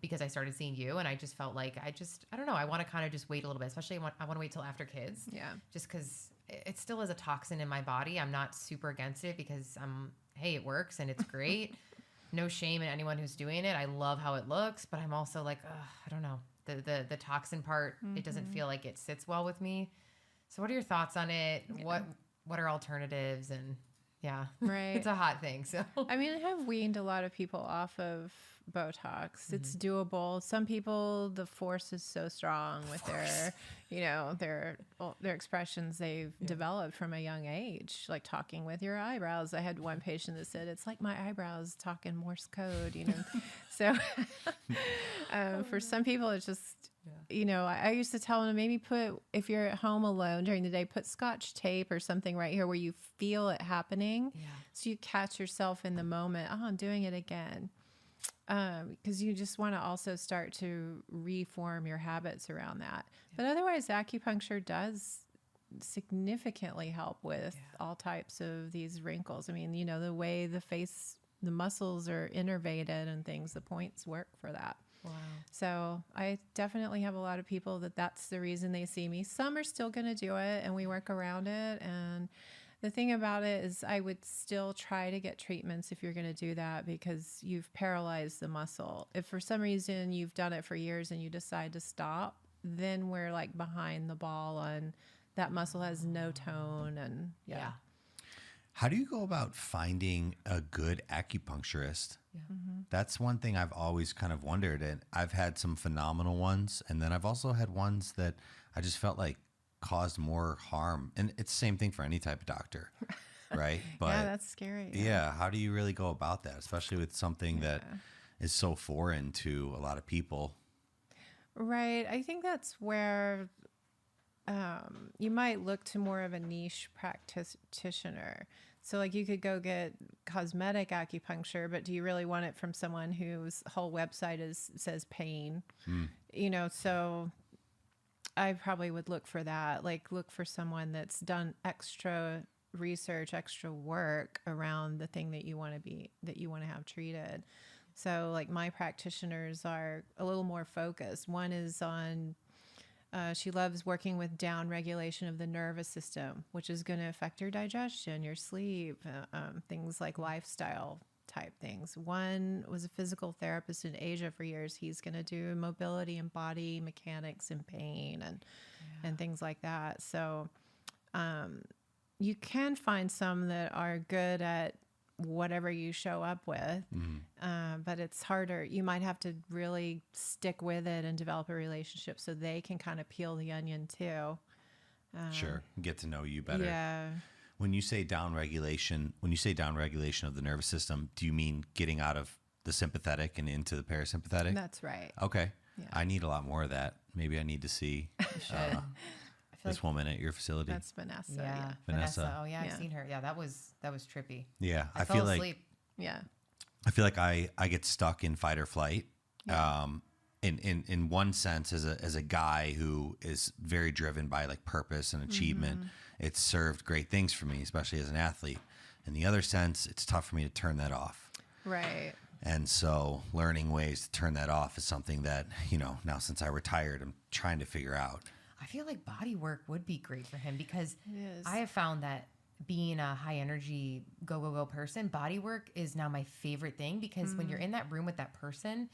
because I started seeing you, and I just felt like I don't know. I want to kind of just wait a little bit, especially I want to wait till after kids. yeah. Just because it still is a toxin in my body. I'm not super against it because hey, it works and it's great. No shame in anyone who's doing it. I love how it looks, but I'm also like, I don't know. The toxin part, it doesn't feel like it sits well with me. So what are your thoughts on it? Yeah. What are alternatives? And yeah, Right. it's a hot thing. So I mean, I have weaned a lot of people off of Botox. It's doable. Some people, the force is so strong with their, you know, their expressions they've developed from a young age, like talking with your eyebrows. I had one patient that said, it's like my eyebrows talking Morse code, you know. So for some people, it's just, you know, I used to tell them to maybe if you're at home alone during the day, put Scotch tape or something right here where you feel it happening. Yeah. So you catch yourself in the moment. Oh, I'm doing it again. Because you just want to also start to reform your habits around that. But otherwise, acupuncture does significantly help with all types of these wrinkles. I mean, you know, the way the muscles are innervated and things, the points work for that. wow. So I definitely have a lot of people that's the reason they see me. Some are still going to do it and we work around it. And the thing about it is I would still try to get treatments if you're going to do that because you've paralyzed the muscle. If for some reason you've done it for years and you decide to stop, then we're like behind the ball on that muscle has no tone and Yeah. How do you go about finding a good acupuncturist? That's one thing I've always kind of wondered. And I've had some phenomenal ones. And then I've also had ones that I just felt like caused more harm. And it's the same thing for any type of doctor, right? But yeah, that's scary. yeah, how do you really go about that, especially with something that is so foreign to a lot of people? Right. I think that's where you might look to more of a niche practitioner. So like you could go get cosmetic acupuncture, but do you really want it from someone whose whole website says pain? You know, so I probably would look for that. Like look for someone that's done extra research, extra work around the thing that you want to have treated. So like my practitioners are a little more focused. One is on she loves working with down regulation of the nervous system, which is going to affect your digestion, your sleep, things like lifestyle type things. One was a physical therapist in Asia for years. He's going to do mobility and body mechanics and pain and things like that. So you can find some that are good at whatever you show up with, but it's harder. You might have to really stick with it and develop a relationship so they can kind of peel the onion too. Sure. Get to know you better. Yeah. When you say down regulation of the nervous system, do you mean getting out of the sympathetic and into the parasympathetic? That's right. Okay. Yeah. I need a lot more of that. Maybe I need to see. You should. I This woman at your facility. That's Vanessa. Yeah, Vanessa. Oh yeah, I've Yeah. seen her. Yeah, that was trippy. Yeah, I feel fell like asleep. Yeah. I feel like I get stuck in fight or flight. In one sense, as a guy who is very driven by like purpose and achievement, it's served great things for me, especially as an athlete. In the other sense, it's tough for me to turn that off. Right. And so learning ways to turn that off is something that, now since I retired, I'm trying to figure out. I feel like body work would be great for him because It is. I have found that being a high energy go person, body work is now my favorite thing because when you're in that room with that person,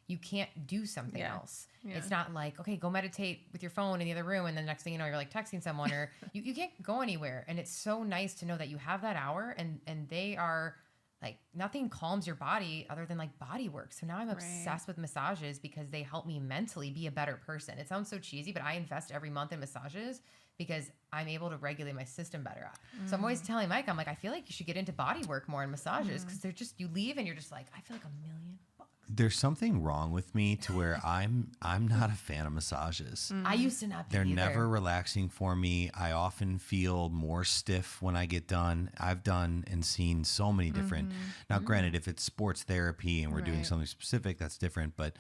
you can't do something else. Yeah. It's not like, okay, go meditate with your phone in the other room and then next thing you know, you're like texting someone or you can't go anywhere. And it's so nice to know that you have that hour and they are like, nothing calms your body other than like body work. So now I'm obsessed with massages because they help me mentally be a better person. It sounds so cheesy, but I invest every month in massages because I'm able to regulate my system better. So I'm always telling Mike, I'm like, I feel like you should get into body work more in massages because they're just, you leave and you're just like, I feel like $1 million. There's something wrong with me to where I'm not a fan of massages. I used to not be They're either. never relaxing for me. I often feel more stiff when I get done. I've done and seen so many different. Now, granted, if it's sports therapy and we're doing Right. something specific, that's different. But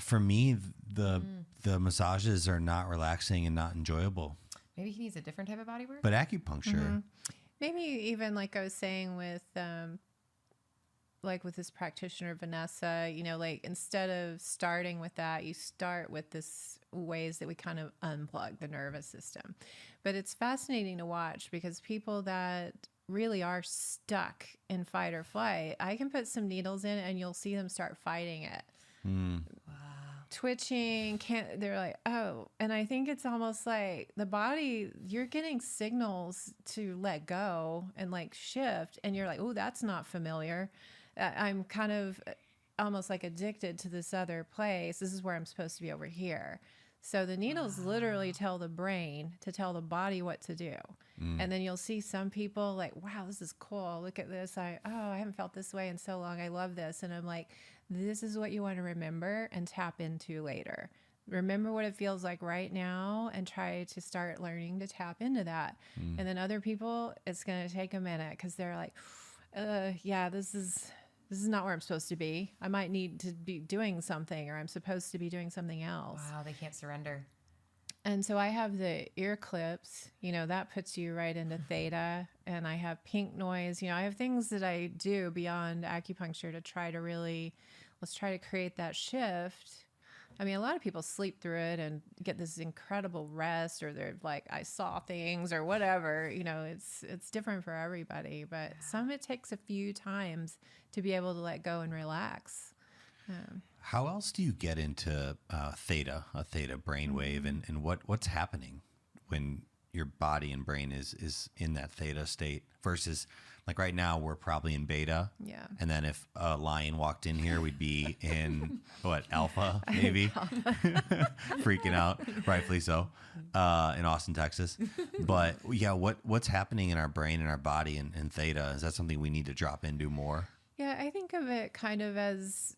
for me, the massages are not relaxing and not enjoyable. Maybe he needs a different type of body work. But acupuncture, Maybe even like I was saying with like with this practitioner Vanessa, like instead of starting with that, you start with this ways that we kind of unplug the nervous system. But it's fascinating to watch because people that really are stuck in fight or flight, I can put some needles in and you'll see them start fighting it. Twitching, they're like, oh, and I think it's almost like the body, you're getting signals to let go and like shift, and you're like, oh, that's not familiar. I'm kind of almost like addicted to this other place. This is where I'm supposed to be over here. So the needles literally tell the brain to tell the body what to do. And then you'll see some people like, wow, this is cool. Look at this. I haven't felt this way in so long. I love this. And I'm like, this is what you want to remember and tap into later. Remember what it feels like right now and try to start learning to tap into that. And then other people, it's going to take a minute because they're like, yeah, this is not where I'm supposed to be. I might need to be doing something, or I'm supposed to be doing something else. Wow, they can't surrender. And so I have the ear clips, that puts you right into Theta. And I have pink noise. I have things that I do beyond acupuncture to try to let's try to create that shift. I mean, a lot of people sleep through it and get this incredible rest, or they're like, I saw things or whatever. It's different for everybody, but some it takes a few times to be able to let go and relax. how else do you get into theta, a theta brainwave, and what's happening when your body and brain is in that theta state versus like right now we're probably in beta. Yeah. And then if a lion walked in here, we'd be in alpha maybe, freaking out, rightfully so, in Austin, Texas. But yeah, what's happening in our brain and our body in theta? Is that something we need to drop into more? Yeah, I think of it kind of as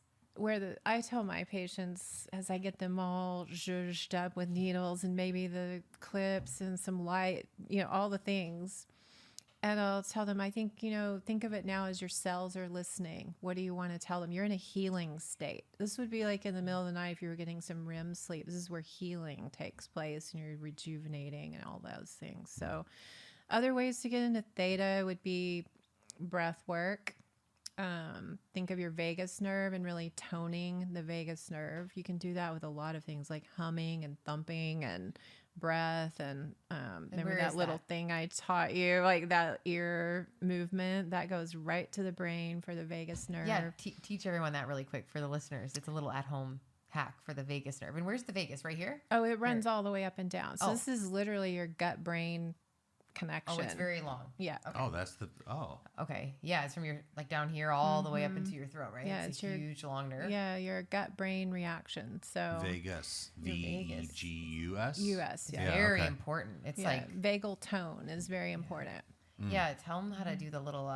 I tell my patients as I get them all zhuzhed up with needles and maybe the clips and some light, all the things. And I'll tell them, I think, think of it now as your cells are listening. What do you want to tell them? You're in a healing state. This would be like in the middle of the night if you were getting some REM sleep. This is where healing takes place and you're rejuvenating and all those things. So other ways to get into theta would be breath work. Think of your vagus nerve and really toning the vagus nerve. You can do that with a lot of things like humming and thumping and breath and remember that little thing I taught you, like that ear movement that goes right to the brain for the vagus nerve. Yeah, teach everyone that really quick for the listeners. It's a little at-home hack for the vagus nerve. And where's the vagus? Right here? Oh, it runs all the way up and down. So Oh. this is literally your gut-brain connection. Oh, it's very long. Yeah. Okay. Oh, that's Okay. Yeah, it's from your down here all the way up into your throat, right? Yeah, it's a it's your- huge long nerve. Yeah, your gut-brain reaction. So Vegas, Your vagus. VGUS. US, yeah. Very okay. important. It's yeah, like vagal tone is very important. yeah, tell them how to do the little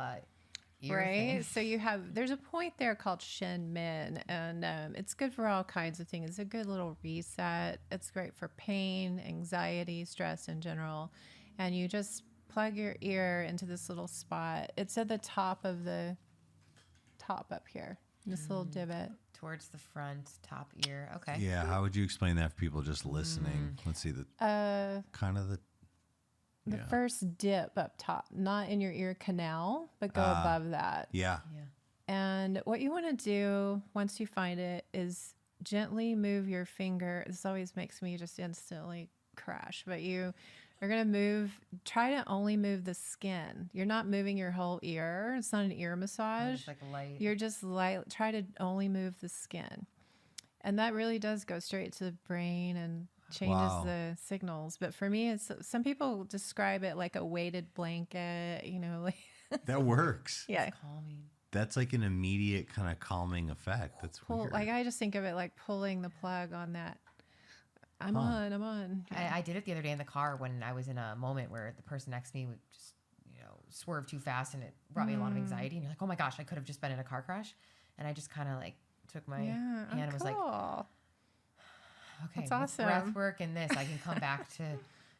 ear right? thing. So there's a point there called Shin Min, and it's good for all kinds of things. It's a good little reset. It's great for pain, anxiety, stress in general. And you just plug your ear into this little spot. It's at the top up here, this little divot. Towards the front, top ear. Okay. Yeah. How would you explain that for people just listening? Let's see the kind of the First dip up top, not in your ear canal, but go above that. Yeah. Yeah. And what you want to do once you find it is gently move your finger. This always makes me just instantly crash, but you are going to try to only move the skin. You're not moving your whole ear. It's not an ear massage. Just like light. You're just try to only move the skin. And that really does go straight to the brain and changes the signals. But for me, some people describe it like a weighted blanket, like That works. yeah. Calming. That's like an immediate kind of calming effect. That's weird. Like I just think of it like pulling the plug on that. I'm on. I did it the other day in the car when I was in a moment where the person next to me would just, swerve too fast, and it brought me a lot of anxiety. And you're like, oh my gosh, I could have just been in a car crash. And I just kind of like took my hand and was like, okay, That's awesome. breath work and this, I can come back to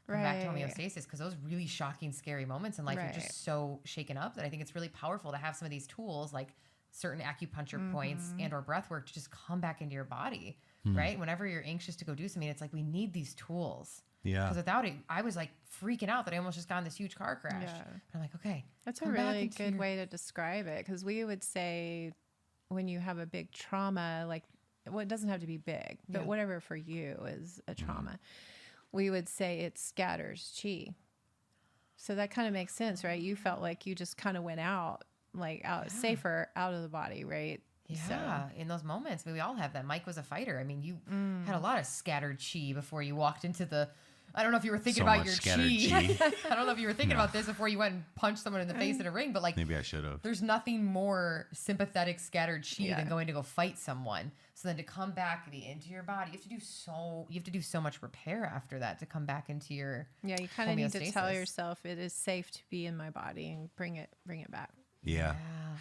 back to Right. homeostasis, because those really shocking, scary moments in life are Right. just so shaken up that I think it's really powerful to have some of these tools like certain acupuncture points and or breath work to just come back into your body, right? Whenever you're anxious to go do something, it's like we need these tools. Yeah. Because without it, I was like freaking out that I almost just got in this huge car crash. Yeah. And I'm like, okay. That's a come back really into good your- way to describe it, because we would say when you have a big trauma, like, well, it doesn't have to be big, but Yeah. whatever for you is a trauma, we would say it scatters chi. So that kind of makes sense, right? You felt like you just kind of went out, safer out of the body, right? Yeah, in those moments, I mean, we all have that. Mike was a fighter. I mean, you had a lot of scattered chi before you walked into the. I don't know if you were thinking So about much your scattered chi. chi. I don't know if you were thinking about this before you went and punched someone in the face in a ring, but like, Maybe I should have. there's nothing more sympathetic scattered chi Yeah. than going to go fight someone. So then to come back into your body, you have to do so much repair after that to come back into your. Yeah, you kind of need to tell homeostasis. yourself it is safe to be in my body and bring it back. Yeah.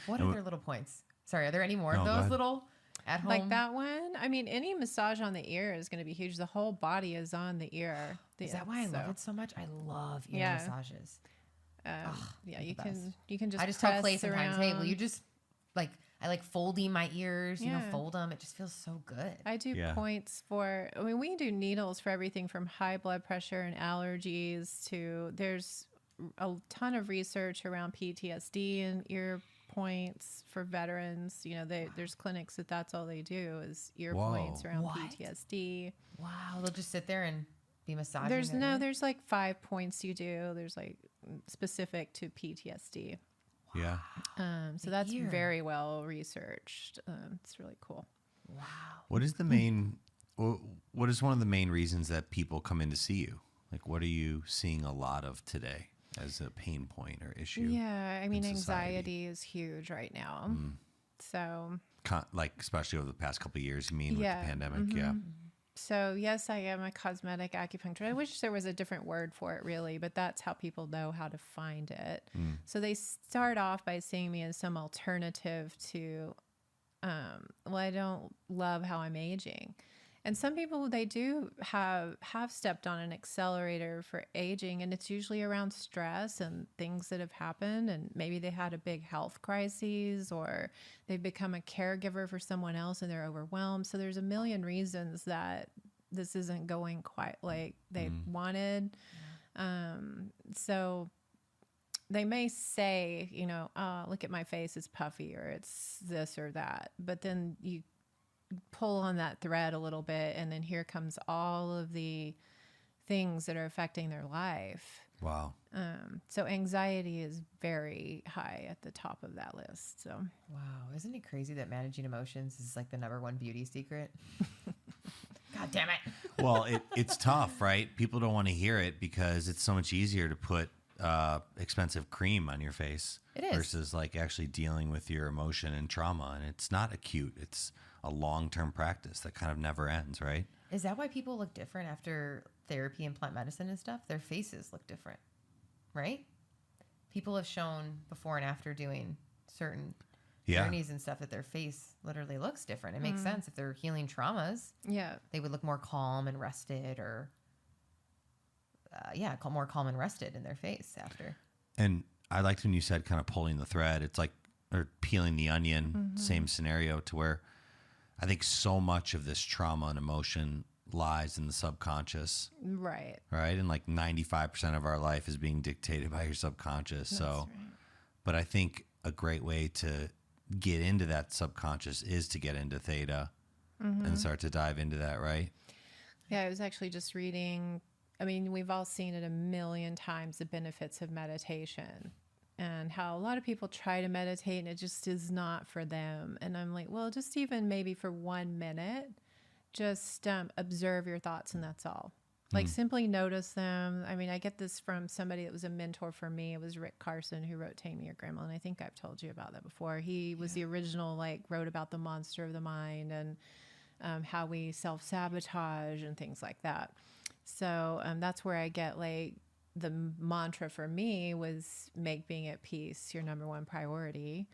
What And other little points? Sorry, are there any more No, of go those ahead. little at home? Like that one, I mean, any massage on the ear is going to be huge. The whole body is on the ear. Is that why I love it so much? I love ear Yeah. massages. Yeah, they're you the can just. I just tell press Clay sometimes, hey, will around. you just like, I like folding my ears, Yeah. fold them. It just feels so good. I do Yeah. points for. I mean, we do needles for everything from high blood pressure and allergies to. There's a ton of research around PTSD and ear points for veterans. There's clinics that's all they do is ear Whoa. points around What? PTSD. Wow. They'll just sit there and be massaging. There's like 5 points you do. There's like specific to PTSD. Yeah. So that's ear. very well researched. It's really cool. Wow. What is the main? What is one of the main reasons that people come in to see you? Like, what are you seeing a lot of today as a pain point or issue? Yeah, I mean, in society? anxiety is huge right now. So, Like, especially over the past couple of years, you mean, Yeah, with the pandemic? Yeah. yes, I am a cosmetic acupuncturist. I wish there was a different word for it, really, but that's how people know how to find it. So they start off by seeing me as some alternative to, I don't love how I'm aging. And some people, they do have stepped on an accelerator for aging, and it's usually around stress and things that have happened, and maybe they had a big health crisis, or they've become a caregiver for someone else and they're overwhelmed. So there's a million reasons that this isn't going quite like they wanted. So they may say, look at my face, it's puffy, or it's this or that, but then you pull on that thread a little bit, and then here comes all of the things that are affecting their life. Wow. So anxiety is very high at the top of that list. So Wow. Isn't it crazy that managing emotions is like the #1 beauty secret? God damn it. Well, it's tough, right? People don't want to hear it because it's so much easier to put expensive cream on your face It is. versus like actually dealing with your emotion and trauma. And it's not acute. It's a long-term practice that kind of never ends, right? Is that why people look different after therapy and plant medicine and stuff? Their faces look different, right? People have shown before and after doing certain Yeah. journeys and stuff that their face literally looks different. It makes sense. If they're healing traumas, Yeah. they would look more calm and rested, or more calm and rested in their face after. And I liked when you said kind of pulling the thread. It's like, or peeling the onion, same scenario, to where I think so much of this trauma and emotion lies in the subconscious, Right. right? And like 95% of our life is being dictated by your subconscious. That's So, right. but I think a great way to get into that subconscious is to get into Theta and start to dive into that, right? Yeah, I was actually just reading. I mean, we've all seen it a million times, the benefits of meditation and how a lot of people try to meditate and it just is not for them. And I'm like, well, just even maybe for 1 minute, just observe your thoughts and that's all. Like simply notice them. I mean, I get this from somebody that was a mentor for me. It was Rick Carson who wrote Tame Your Grandma. And I think I've told you about that before. He was the original, like wrote about the monster of the mind and how we self-sabotage and things like that. So that's where I get like the mantra for me was make being at peace your number one priority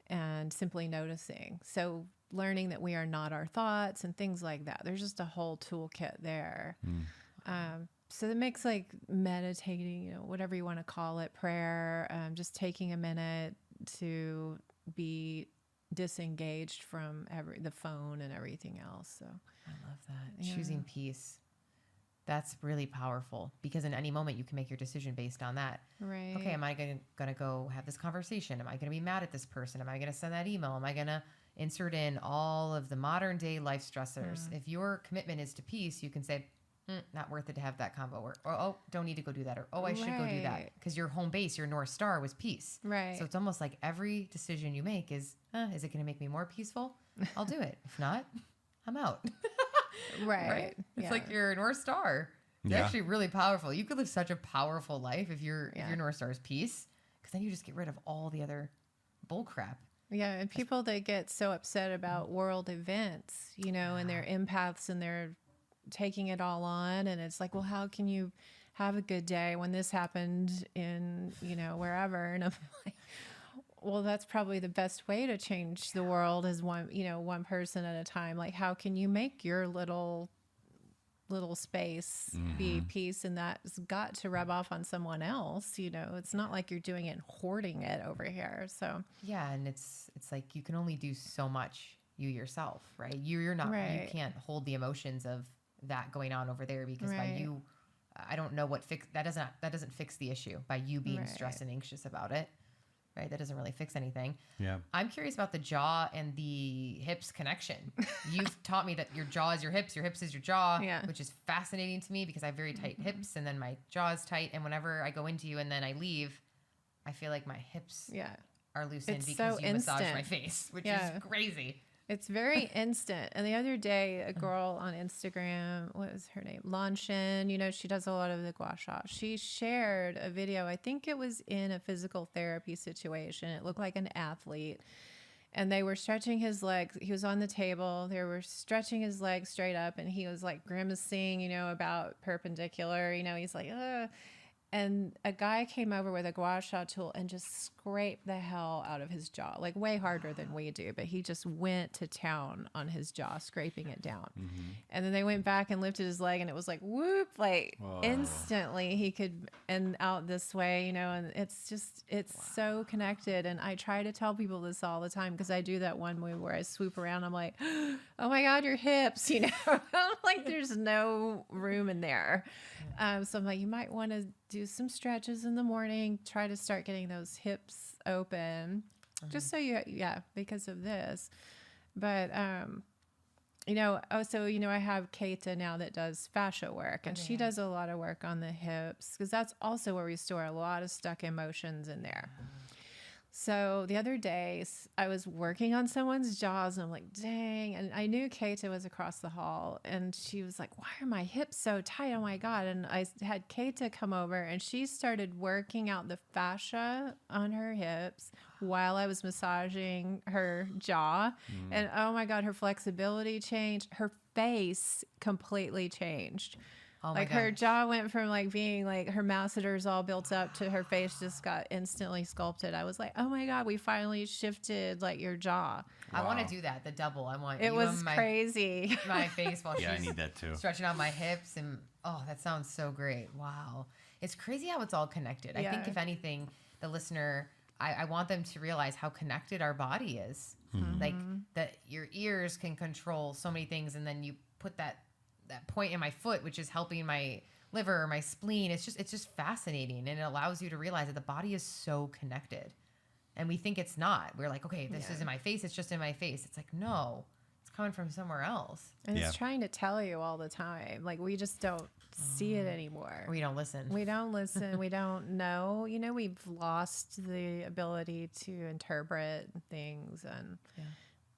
and simply noticing. So learning that we are not our thoughts and things like that. There's just a whole toolkit there. So it makes like meditating, you know, whatever you want to call it, prayer, just taking a minute to be disengaged from the phone and everything else. So I love that. Yeah. Choosing peace. That's really powerful because in any moment you can make your decision based on that. right. Okay, am I going to go have this conversation? Am I going to be mad at this person? Am I going to send that email? Am I going to insert in all of the modern day life stressors? If your commitment is to peace, you can say, not worth it to have that convo, or oh, don't need to go do that, or oh, I should go do that, Right. because your home base, your North Star was peace. Right. So it's almost like every decision you make is it going to make me more peaceful? I'll do it. If not, I'm out. Right. It's Yeah. like your North Star. It's Yeah. actually really powerful. You could live such a powerful life if your Yeah. North Star is peace, because then you just get rid of all the other bull crap. Yeah, and people that get so upset about world events, you know, and they're empaths and they're taking it all on, and it's like, well, how can you have a good day when this happened in, you know, wherever? And I'm like, well, that's probably the best way to change the world is one person at a time. Like, how can you make your little space be peace, and that's got to rub off on someone else. You know, it's not like you're doing it and hoarding it over here. So Yeah, and it's like you can only do so much you yourself, right? You're not you Right. can't hold the emotions of that going on over there, because by Right. you, I don't know what that doesn't fix the issue by you being stressed and anxious about it, right? That doesn't really fix anything. Yeah. I'm curious about the jaw and the hips connection. You've taught me that your jaw is your hips is your jaw, Yeah. which is fascinating to me because I have very tight hips, and then my jaw is tight. And whenever I go into you and then I leave, I feel like my hips yeah, are loosened It's because so you massage my instant. face, which Yeah. is crazy. it's very instant. And the other day, a girl on Instagram, what was her name? Lanshin, you know, she does a lot of the Gua Sha. She shared a video. I think it was in a physical therapy situation. It looked like an athlete. And they were stretching his legs. He was on the table. They were stretching his legs straight up. And he was like grimacing, you know, about perpendicular. You know, he's like, ugh. And a guy came over with a Gua Sha tool and just scraped the hell out of his jaw, like way harder than we do. But he just went to town on his jaw, scraping it down. And then they went back and lifted his leg, and it was like whoop, like instantly he could and out this way, you know. And it's just so connected. And I try to tell people this all the time because I do that one move where I swoop around. I'm like, oh my God, your hips, you know. I'm like, there's no room in there. So I'm like, you might want to do some stretches in the morning, try to start getting those hips open, just so because of this. But, you know, also, you know, I have Theta now that does fascia work, and she does a lot of work on the hips because that's also where we store a lot of stuck emotions in there. So the other day I was working on someone's jaws and I'm like, dang. And I knew Theta was across the hall and she was like, why are my hips so tight? Oh my God. And I had Theta come over and she started working out the fascia on her hips while I was massaging her jaw. And oh my God, her flexibility changed. Her face completely changed. Oh my Like her gosh. jaw went from like being like her masseters all built up to her face just got instantly sculpted. I was like, oh my God, we finally shifted like your jaw. I want Wow. to do that, the double. I want It you was on my, crazy. my face while Yeah, I she's need that too. stretching out my hips. And oh, that sounds so great. Wow. It's crazy how it's all connected. I think Yeah. if anything, the listener, I want them to realize how connected our body is. Like that your ears can control so many things. And then you put that point in my foot, which is helping my liver or my spleen. It's just fascinating. And it allows you to realize that the body is so connected. And we think it's not. We're like, okay, this is in my face. It's just in my face. It's like, no, it's coming from somewhere else. And Yeah. it's trying to tell you all the time. Like we just don't see it anymore. We don't listen. We don't listen. We don't know. You know, we've lost the ability to interpret things. And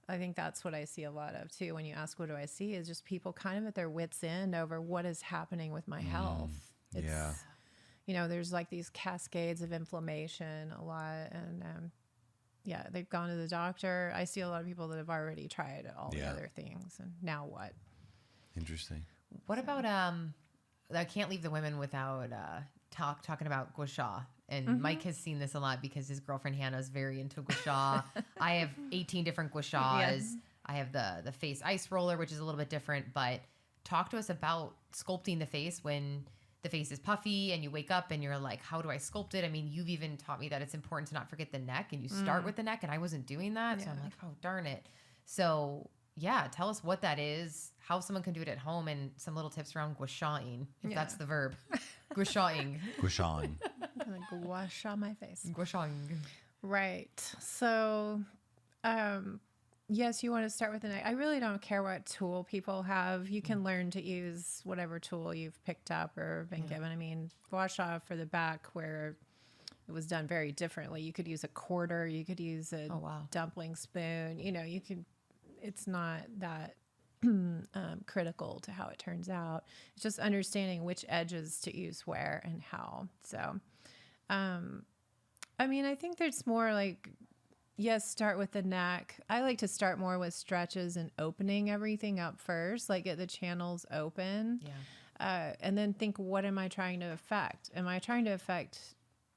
I think that's what I see a lot of too. When you ask, what do I see, is just people kind of at their wits' end over what is happening with my health. It's, Yeah. you know, there's like these cascades of inflammation a lot. And yeah, they've gone to the doctor. I see a lot of people that have already tried all the Yeah. other things. And now what? Interesting. What about I can't leave the women without talking about Gua Sha. And Mike has seen this a lot because his girlfriend Hannah is very into Gua Sha. I have 18 different Gua Shas. Yes. I have the face ice roller, which is a little bit different. But talk to us about sculpting the face when the face is puffy and you wake up and you're like, how do I sculpt it? I mean, you've even taught me that it's important to not forget the neck, and you start with the neck, and I wasn't doing that. So I'm Yeah. like, oh, darn it. So yeah, tell us what that is, how someone can do it at home, and some little tips around Gua Sha'ing, if Yeah. that's the verb. Gua Sha'ing. Gushan. Like Gua Sha my face. Gua Sha'ing. Right. So, yes, you want to start with the neck. I really don't care what tool people have. You can learn to use whatever tool you've picked up or been given. I mean, Gua Sha for the back, where it was done very differently. You could use a quarter. You could use a Oh, wow. dumpling spoon. You know, you could. It's not that critical to how it turns out. It's just understanding which edges to use where and how. So, I mean, I think there's more like, yes, start with the neck. I like to start more with stretches and opening everything up first, like get the channels open. Yeah. And then think, what am I trying to affect? Am I trying to affect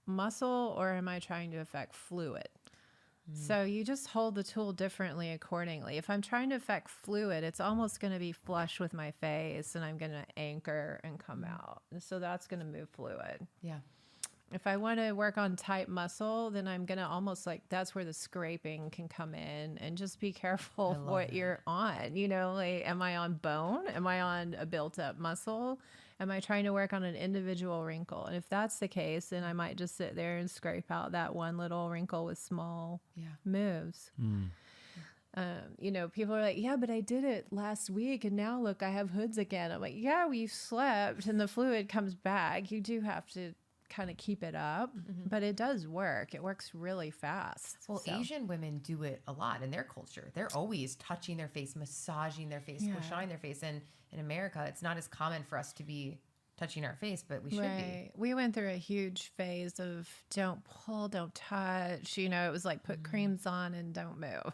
muscle or am I trying to affect fluid? So you just hold the tool differently accordingly. If I'm trying to affect fluid, it's almost going to be flush with my face and I'm going to anchor and come out. And so that's going to move fluid. Yeah. If I want to work on tight muscle, then I'm going to almost like, that's where the scraping can come in, and just be careful love what that. you're on. You know, like, am I on bone? Am I on a built up muscle? Am I trying to work on an individual wrinkle? And if that's the case, then I might just sit there and scrape out that one little wrinkle with small Yeah. moves. You know, people are like, yeah, but I did it last week and now look, I have hoods again. I'm like, yeah, we've slept and the fluid comes back. You do have to kind of keep it up, but it does work. It works really fast. Well, So, Asian women do it a lot in their culture. They're always touching their face, massaging their face, Yeah. Gua Sha'ing their face. And in America, it's not as common for us to be touching our face, but we should right. We went through a huge phase of don't pull, don't touch. You know, it was like put creams on and don't move.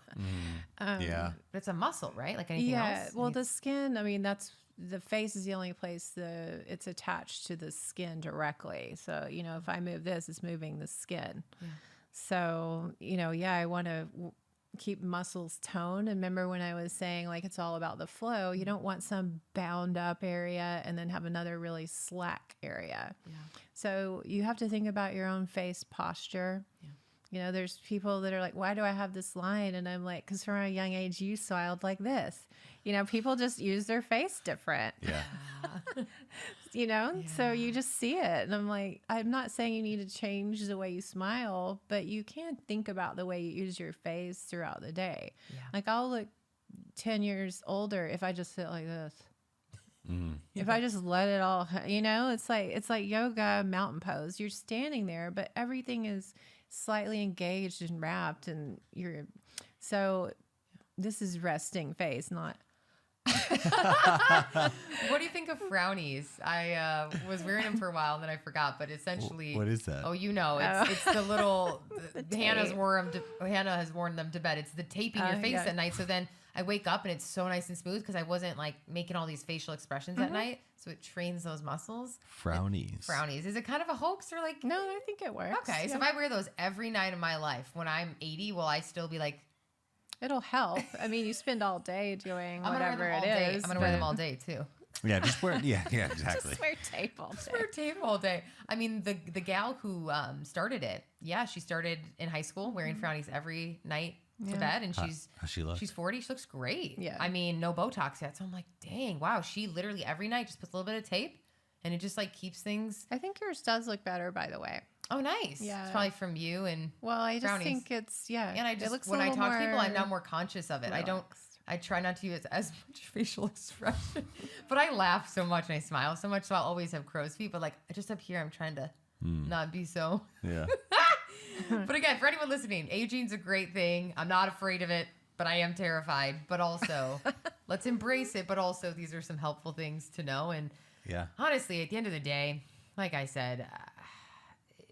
Yeah. be. But it's a muscle, right? Like anything Yeah. else. Well, the skin, I mean, that's the face is the only place it's attached to the skin directly. So, you know, if I move this, it's moving the skin. Yeah. So, you know, yeah, I want to keep muscles toned. And remember when I was saying like it's all about the flow, you don't want some bound up area and then have another really slack area. Yeah. So you have to think about your own face posture. Yeah. You know, there's people that are like, why do I have this line? And I'm like, because from a young age, you smiled like this. You know, people just use their face different, Yeah. you know? So you just see it. And I'm like, I'm not saying you need to change the way you smile, but you can think about the way you use your face throughout the day. Yeah. Like I'll look 10 years older if I just sit like this. If I just let it all, you know, it's like yoga mountain pose. You're standing there, but everything is slightly engaged and wrapped, and so this is resting face, not. What do you think of frownies? I was wearing them for a while and then I forgot, but essentially, What is that? Oh, you know, it's the little Hannah has worn them to bed. It's the taping your face yeah. at night. So then I wake up and it's so nice and smooth because I wasn't like making all these facial expressions at night. So it trains those muscles. Frownies. Frownies. Is it kind of a hoax or like? No, I think it works. Okay. So Yeah. if I wear those every night of my life, when I'm 80, will I still be like, It'll help. I mean, you spend all day doing I'm gonna whatever wear them all it day. is. I'm going to wear them but all day too. Yeah, just wear. Yeah, exactly. Just wear tape all day. Wear tape all day. I mean, the gal who started it, she started in high school wearing frownies every night to bed, and How she look? she's 40. She looks great. Yeah. I mean, no Botox yet, so I'm like, dang, wow. She literally every night just puts a little bit of tape, and it just like keeps things. I think yours does look better, by the way. Oh, nice. Yeah. It's probably from you and. Well, I just Brownies. think it's And I it just looks when a I little talk to people, I'm now more more conscious of it. relaxed. I try not to use as much facial expression, but I laugh so much and I smile so much, so I'll always have crow's feet. But like just up here, I'm trying to not be so. Yeah. But again, for anyone listening, aging's a great thing. I'm not afraid of it, but I am terrified. But also, let's embrace it. But also, these are some helpful things to know. And Yeah. honestly, at the end of the day, like I said,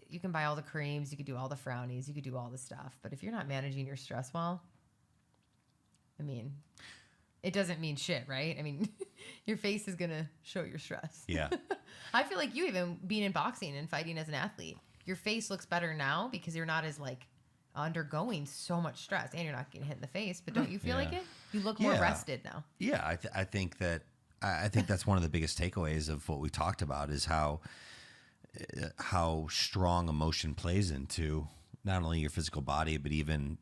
you can buy all the creams, you could do all the frownies, you could do all the stuff. But if you're not managing your stress well, I mean, it doesn't mean shit, right? I mean, your face is going to show your stress. Yeah. I feel like you even being in boxing and fighting as an athlete, your face looks better now because you're not as like undergoing so much stress and you're not getting hit in the face. But don't you feel like Yeah. it? You look more Yeah. rested now. Yeah, I think that's one of the biggest takeaways of what we talked about is how strong emotion plays into not only your physical body but even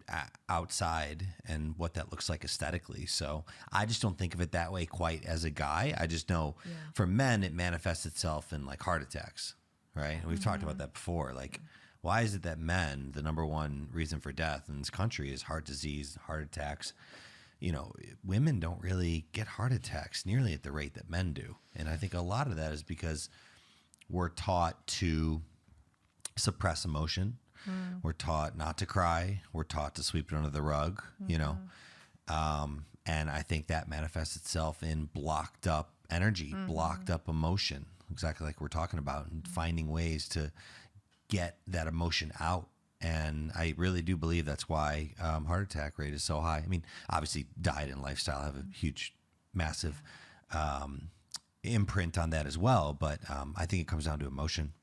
outside and what that looks like aesthetically. So I just don't think of it that way quite as a guy. I just know for men it manifests itself in like heart attacks, right? And we've talked about that before. Like, why is it that men, the number one reason for death in this country is heart disease, heart attacks? You know, women don't really get heart attacks nearly at the rate that men do. And I think a lot of that is because we're taught to suppress emotion. We're taught not to cry. We're taught to sweep it under the rug, you know. And I think that manifests itself in blocked up energy, blocked up emotion, exactly like we're talking about, and finding ways to get that emotion out. And I really do believe that's why heart attack rate is so high. I mean, obviously diet and lifestyle have a huge, massive imprint on that as well. But I think it comes down to emotion.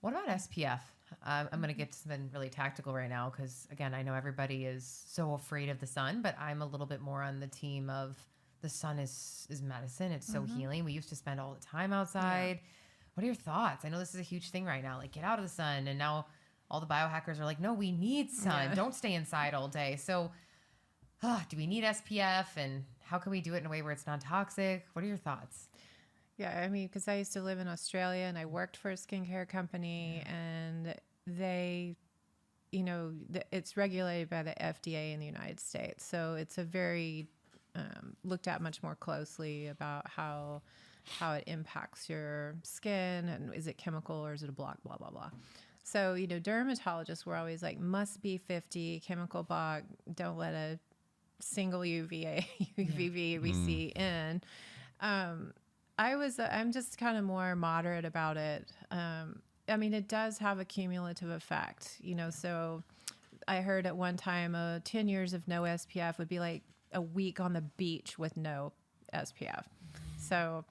What about SPF? I'm going to get to something really tactical right now because, again, I know everybody is so afraid of the sun, but I'm a little bit more on the team of the sun is medicine. It's so healing. We used to spend all the time outside. What are your thoughts? I know this is a huge thing right now. Like, get out of the sun. And now all the biohackers are like, no, we need sun. Yeah. Don't stay inside all day. So do we need SPF? And how can we do it in a way where it's non-toxic? What are your thoughts? Yeah, I mean, because I used to live in Australia and I worked for a skincare company, and they, you know, it's regulated by the FDA in the United States. So it's a very looked at much more closely about how it impacts your skin and is it chemical or is it a block, blah, blah, blah. So, you know, dermatologists were always like, must be 50, chemical block, don't let a single UVB we see in. I'm just kind of more moderate about it. I mean, it does have a cumulative effect, you know, so I heard at one time 10 years of no SPF would be like a week on the beach with no SPF. So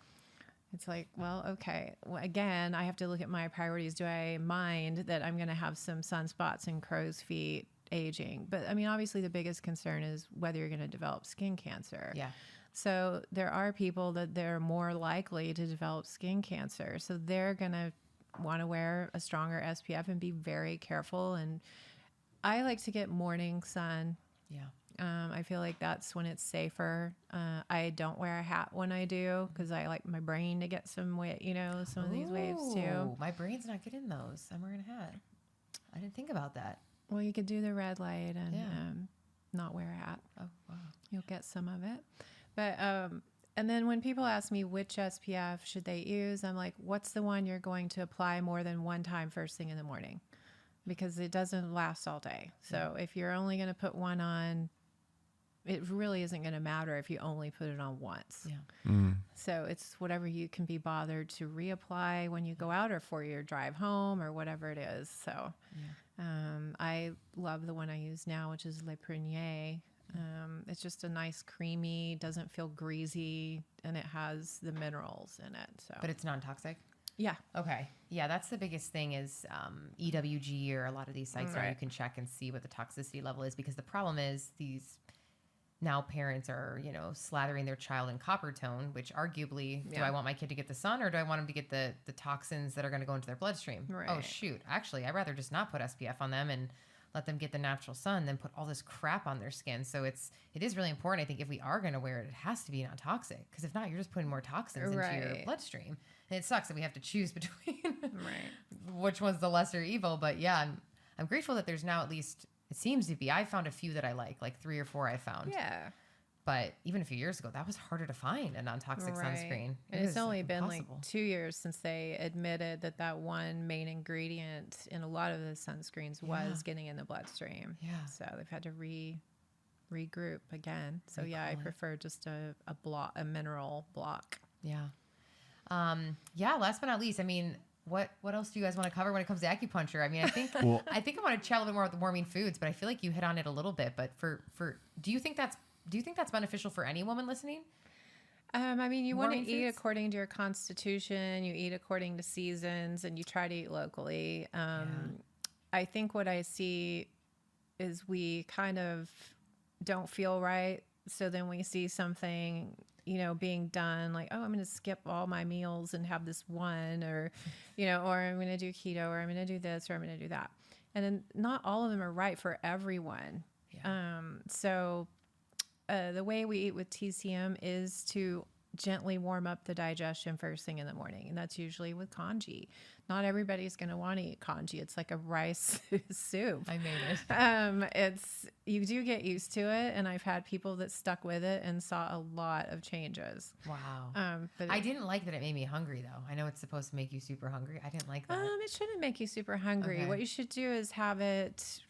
it's like, well, okay. Well, again, I have to look at my priorities. Do I mind that I'm going to have some sunspots and crow's feet aging? But I mean, obviously the biggest concern is whether you're going to develop skin cancer. Yeah. So there are people that they're more likely to develop skin cancer. So they're going to want to wear a stronger SPF and be very careful. And I like to get morning sun. Yeah. I feel like that's when it's safer. I don't wear a hat when I do because I like my brain to get some some of these waves too. Ooh, my brain's not getting those. I'm wearing a hat. I didn't think about that. Well, you could do the red light and Yeah. not wear a hat. Oh, wow. You'll get some of it. But and then when people ask me which SPF should they use, I'm like, what's the one you're going to apply more than one time first thing in the morning? Because it doesn't last all day. So if you're only going to put one on, it really isn't going to matter if you only put it on once. Yeah. So it's whatever you can be bothered to reapply when you go out or for your drive home or whatever it is. So I love the one I use now, which is Le Prunier. It's just a nice creamy, doesn't feel greasy, and it has the minerals in it. So, But it's non-toxic? yeah. Okay. Yeah, that's the biggest thing is EWG or a lot of these sites where you Right. can check and see what the toxicity level is, because the problem is these now parents are, slathering their child in copper tone, which arguably, do Yeah. I want my kid to get the sun or do I want them to get the toxins that are going to go into their bloodstream? Oh, Right. shoot. Actually, I'd rather just not put SPF on them and let them get the natural sun than put all this crap on their skin. So it is really important. I think if we are going to wear it, it has to be non-toxic, because if not, you're just putting more toxins into your Right. bloodstream. And it sucks that we have to choose between Right. which one's the lesser evil. But yeah, I'm grateful that there's now at least, it seems to be, I found a few that I like 3 or 4 I found. Yeah. But even a few years ago, that was harder to find a non-toxic sunscreen. And It it's was, only been impossible. like 2 years since they admitted that one main ingredient in a lot of the sunscreens was getting in the bloodstream. Yeah. So they've had to regroup again. So yeah, I Recall it. prefer just a mineral block. Yeah. Last but not least, I mean, what else do you guys want to cover when it comes to acupuncture? I mean, I think Well- I want to chat a little bit more about the warming foods, but I feel like you hit on it a little bit. But do you think that's beneficial for any woman listening? I mean, you want to Warming eat foods? according to your constitution, you eat according to seasons, and you try to eat locally. I think what I see is we kind of don't feel right. So then we see something, being done like, oh, I'm going to skip all my meals and have this one, or, or I'm going to do keto, or I'm going to do this, or I'm going to do that. And then not all of them are right for everyone. Yeah. The way we eat with TCM is to gently warm up the digestion first thing in the morning. And that's usually with congee. Not everybody's going to want to eat congee. It's like a rice soup. I made it. You do get used to it. And I've had people that stuck with it and saw a lot of changes. Wow. But I didn't like that it made me hungry, though. I know it's supposed to make you super hungry. I didn't like that. it shouldn't make you super hungry. Okay. What you should do is have it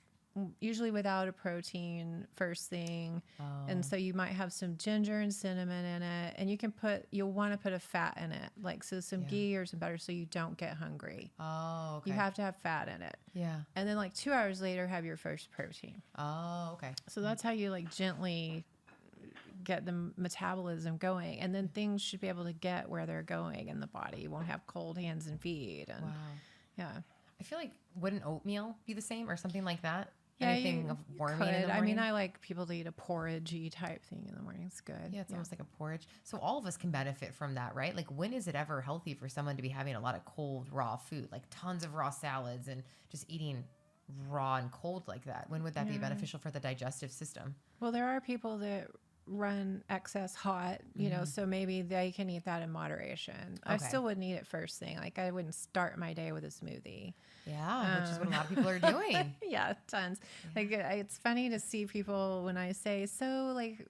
usually without a protein first thing. And so you might have some ginger and cinnamon in it, and you'll want to put a fat in it, like some ghee or some butter, so you don't get hungry. Oh, okay. You have to have fat in it. Yeah. And then like 2 hours later, have your first protein. Oh, okay. So that's how you like gently get the metabolism going. And then things should be able to get where they're going in the body. You won't have cold hands and feet. And Wow. yeah. I feel like, wouldn't oatmeal be the same or something like that? Yeah, Anything you of warming in the could. morning? I mean, I like people to eat a porridge-y type thing in the morning. It's good. Yeah, it's almost like a porridge. So all of us can benefit from that, right? Like, when is it ever healthy for someone to be having a lot of cold, raw food, like tons of raw salads and just eating raw and cold like that? When would that be beneficial for the digestive system? Well, there are people that run excess hot, so maybe they can eat that in moderation. I Okay. still wouldn't eat it first thing. Like I wouldn't start my day with a smoothie. Yeah, which is what a lot of people are doing. Yeah, tons. Like it's funny to see people when I say, so like,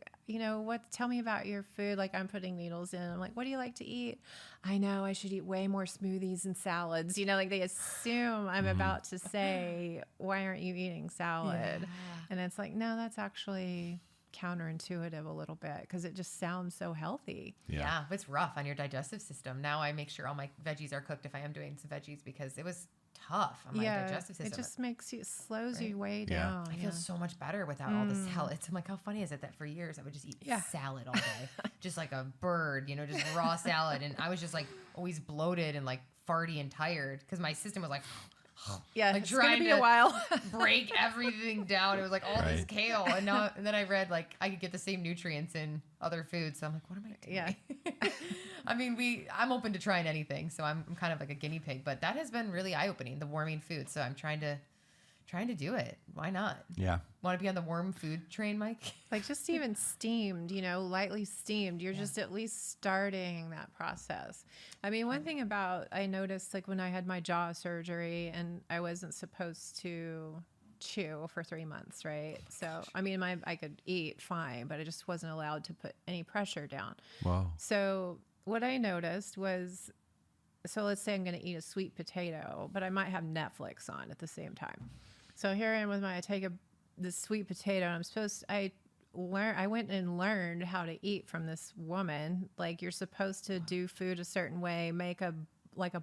tell me about your food. Like I'm putting needles in. I'm like, what do you like to eat? I know I should eat way more smoothies and salads. Like they assume I'm about to say, why aren't you eating salad? And it's like, no, that's actually counterintuitive a little bit because it just sounds so healthy. Yeah, it's rough on your digestive system. Now I make sure all my veggies are cooked if I am doing some veggies, because it was tough on my digestive system. It just slows you way Yeah. down. I feel so much better without all the salads. I'm like, how funny is it that for years I would just eat salad all day, just like a bird, just raw salad. And I was just like always bloated and like farty and tired because my system was like, Yeah, like it's gonna trying be to a while. break everything down. It was like all this Right. kale. And then I read like I could get the same nutrients in other foods. So I'm like, what am I doing? Yeah. I mean, I'm open to trying anything. So I'm kind of like a guinea pig, but that has been really eye-opening, the warming food. So I'm trying to do it. Why not? Yeah. Want to be on the warm food train, Mike? Like just even steamed, lightly steamed, you're just at least starting that process. I mean, one thing I noticed like when I had my jaw surgery and I wasn't supposed to chew for 3 months, right? So, I mean, I could eat fine, but I just wasn't allowed to put any pressure down. Wow. So what I noticed was, so let's say I'm going to eat a sweet potato, but I might have Netflix on at the same time. So here I am with I take this sweet potato and I went and learned how to eat from this woman. Like you're supposed to do food a certain way, make a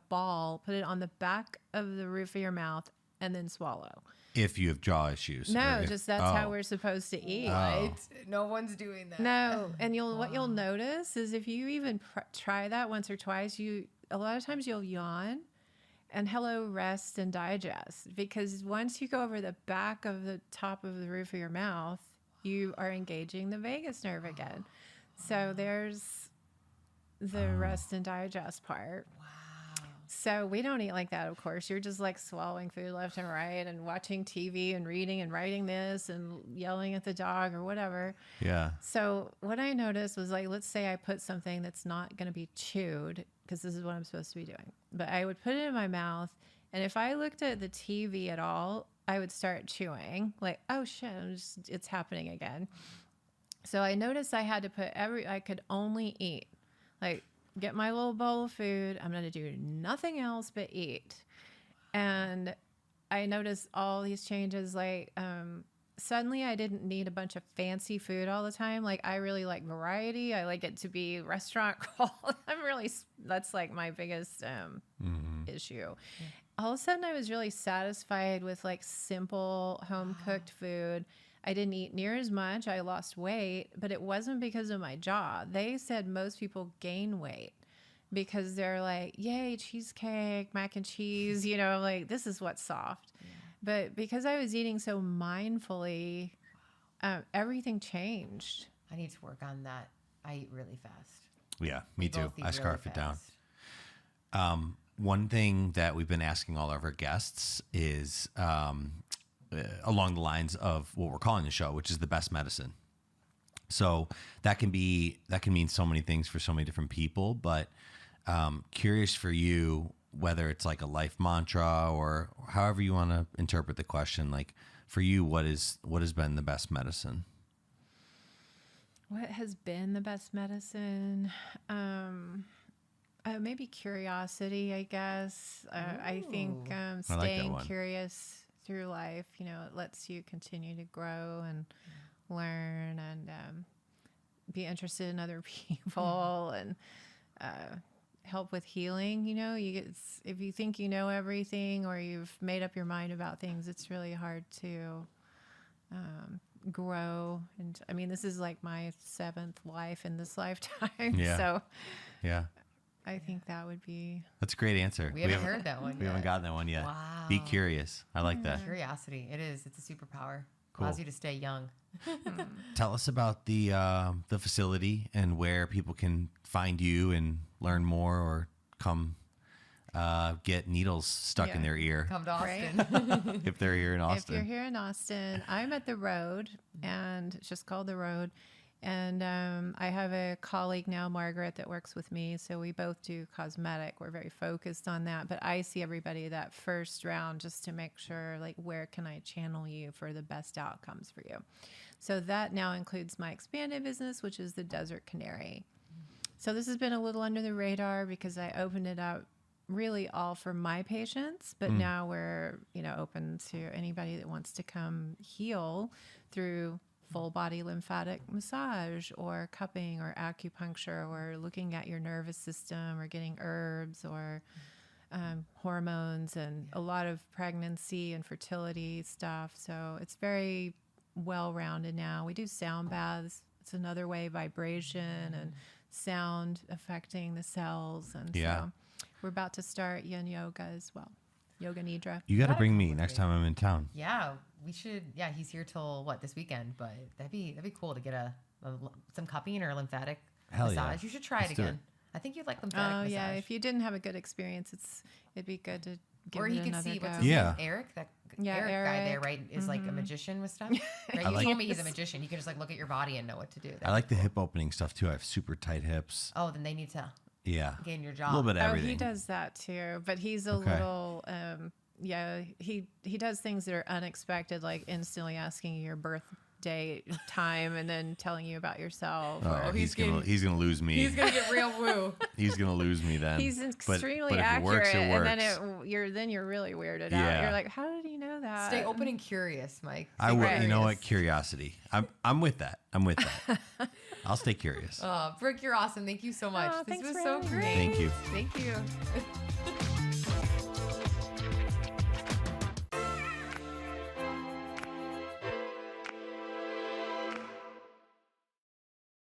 ball, put it on the back of the roof of your mouth and then swallow. If you have jaw issues. No, or if- just that's how we're supposed to eat. Oh. No one's doing that. No, and what you'll notice is if you even try that once or twice, a lot of times you'll yawn and hello, rest and digest, because once you go over the back of the top of the roof of your mouth, you are engaging the vagus nerve again. So there's the rest and digest part. So we don't eat like that, of course. You're just like swallowing food left and right and watching TV and reading and writing this and yelling at the dog or whatever. Yeah. So what I noticed was, like, let's say I put something that's not going to be chewed, because this is what I'm supposed to be doing. But I would put it in my mouth, and if I looked at the TV at all, I would start chewing. Like, oh shit, it's happening again. So I noticed I had to put I could only eat. Like, get my little bowl of food. I'm going to do nothing else but eat. And I noticed all these changes. Like, suddenly I didn't need a bunch of fancy food all the time. Like, I really like variety. I like it to be restaurant quality. That's like my biggest issue. All of a sudden I was really satisfied with like simple home cooked food. I didn't eat near as much. I lost weight, but it wasn't because of my jaw. They said most people gain weight because they're like, yay, cheesecake, mac and cheese, like this is what's soft. Yeah. But because I was eating so mindfully, everything changed. I need to work on that. I eat really fast. Yeah, me too. I scarf it down. fast. One thing that we've been asking all of our guests is along the lines of what we're calling the show, which is the best medicine. So that can mean so many things for so many different people, but curious for you, whether it's like a life mantra or however you want to interpret the question, like for you, what has been the best medicine? What has been the best medicine? Maybe curiosity, I guess. I think staying curious through life, it lets you continue to grow and learn and be interested in other people and help with healing. If you think you know everything or you've made up your mind about things, it's really hard to grow. And I mean, this is like my 7th life in this lifetime. Yeah. So yeah, I think that would be. That's a great answer. We haven't heard that one yet. We haven't gotten that one yet. Wow. Be curious. I like that. Curiosity. It is. It's a superpower. Cool. Allows you to stay young. Tell us about the facility and where people can find you and learn more or come get needles stuck in their ear. Come to Austin. Right? If they're here in Austin. If you're here in Austin, I'm at the Road, and it's just called the Road. And I have a colleague now, Margaret, that works with me. So we both do cosmetic. We're very focused on that. But I see everybody that first round just to make sure, like, where can I channel you for the best outcomes for you? So that now includes my expanded business, which is the Desert Canary. So this has been a little under the radar because I opened it up really all for my patients. But now we're, open to anybody that wants to come heal through full body lymphatic massage or cupping or acupuncture or looking at your nervous system or getting herbs or hormones and a lot of pregnancy and fertility stuff. So it's very well-rounded now. We do sound baths. It's another way, vibration and sound affecting the cells. And so we're about to start yin yoga as well. Yoga Nidra. You got to bring me next time I'm in town. Yeah, we should. Yeah, he's here till this weekend? But that'd be cool to get some cupping or lymphatic Hell massage. yeah. You should try Let's it do again. I think you'd like lymphatic massage. Yeah, if you didn't have a good experience, it'd be good to give or it he could another see go. what's his name? Eric, that Eric guy there, Eric. right? Is like a magician with stuff. Right? You told me he's a magician. He can just like look at your body and know what to do. I like the hip opening stuff too. I have super tight hips. Oh, then they need to gain your jaw. A little bit of everything. He does that too, but he's a little. He does things that are unexpected, like instantly asking you your birthday time and then telling you about yourself. Oh, he's gonna lose me. He's gonna get real woo. He's gonna lose me then. He's extremely but if accurate, it works. and then you're really weirded Yeah. out. You're like, how did he know that? Stay open and curious, Mike. I will. curious. You know what? Curiosity. I'm with that. I'll stay curious. Brooke, you're awesome. Thank you so much. Oh, this thanks was for so having me. great. Thank you. Thank you.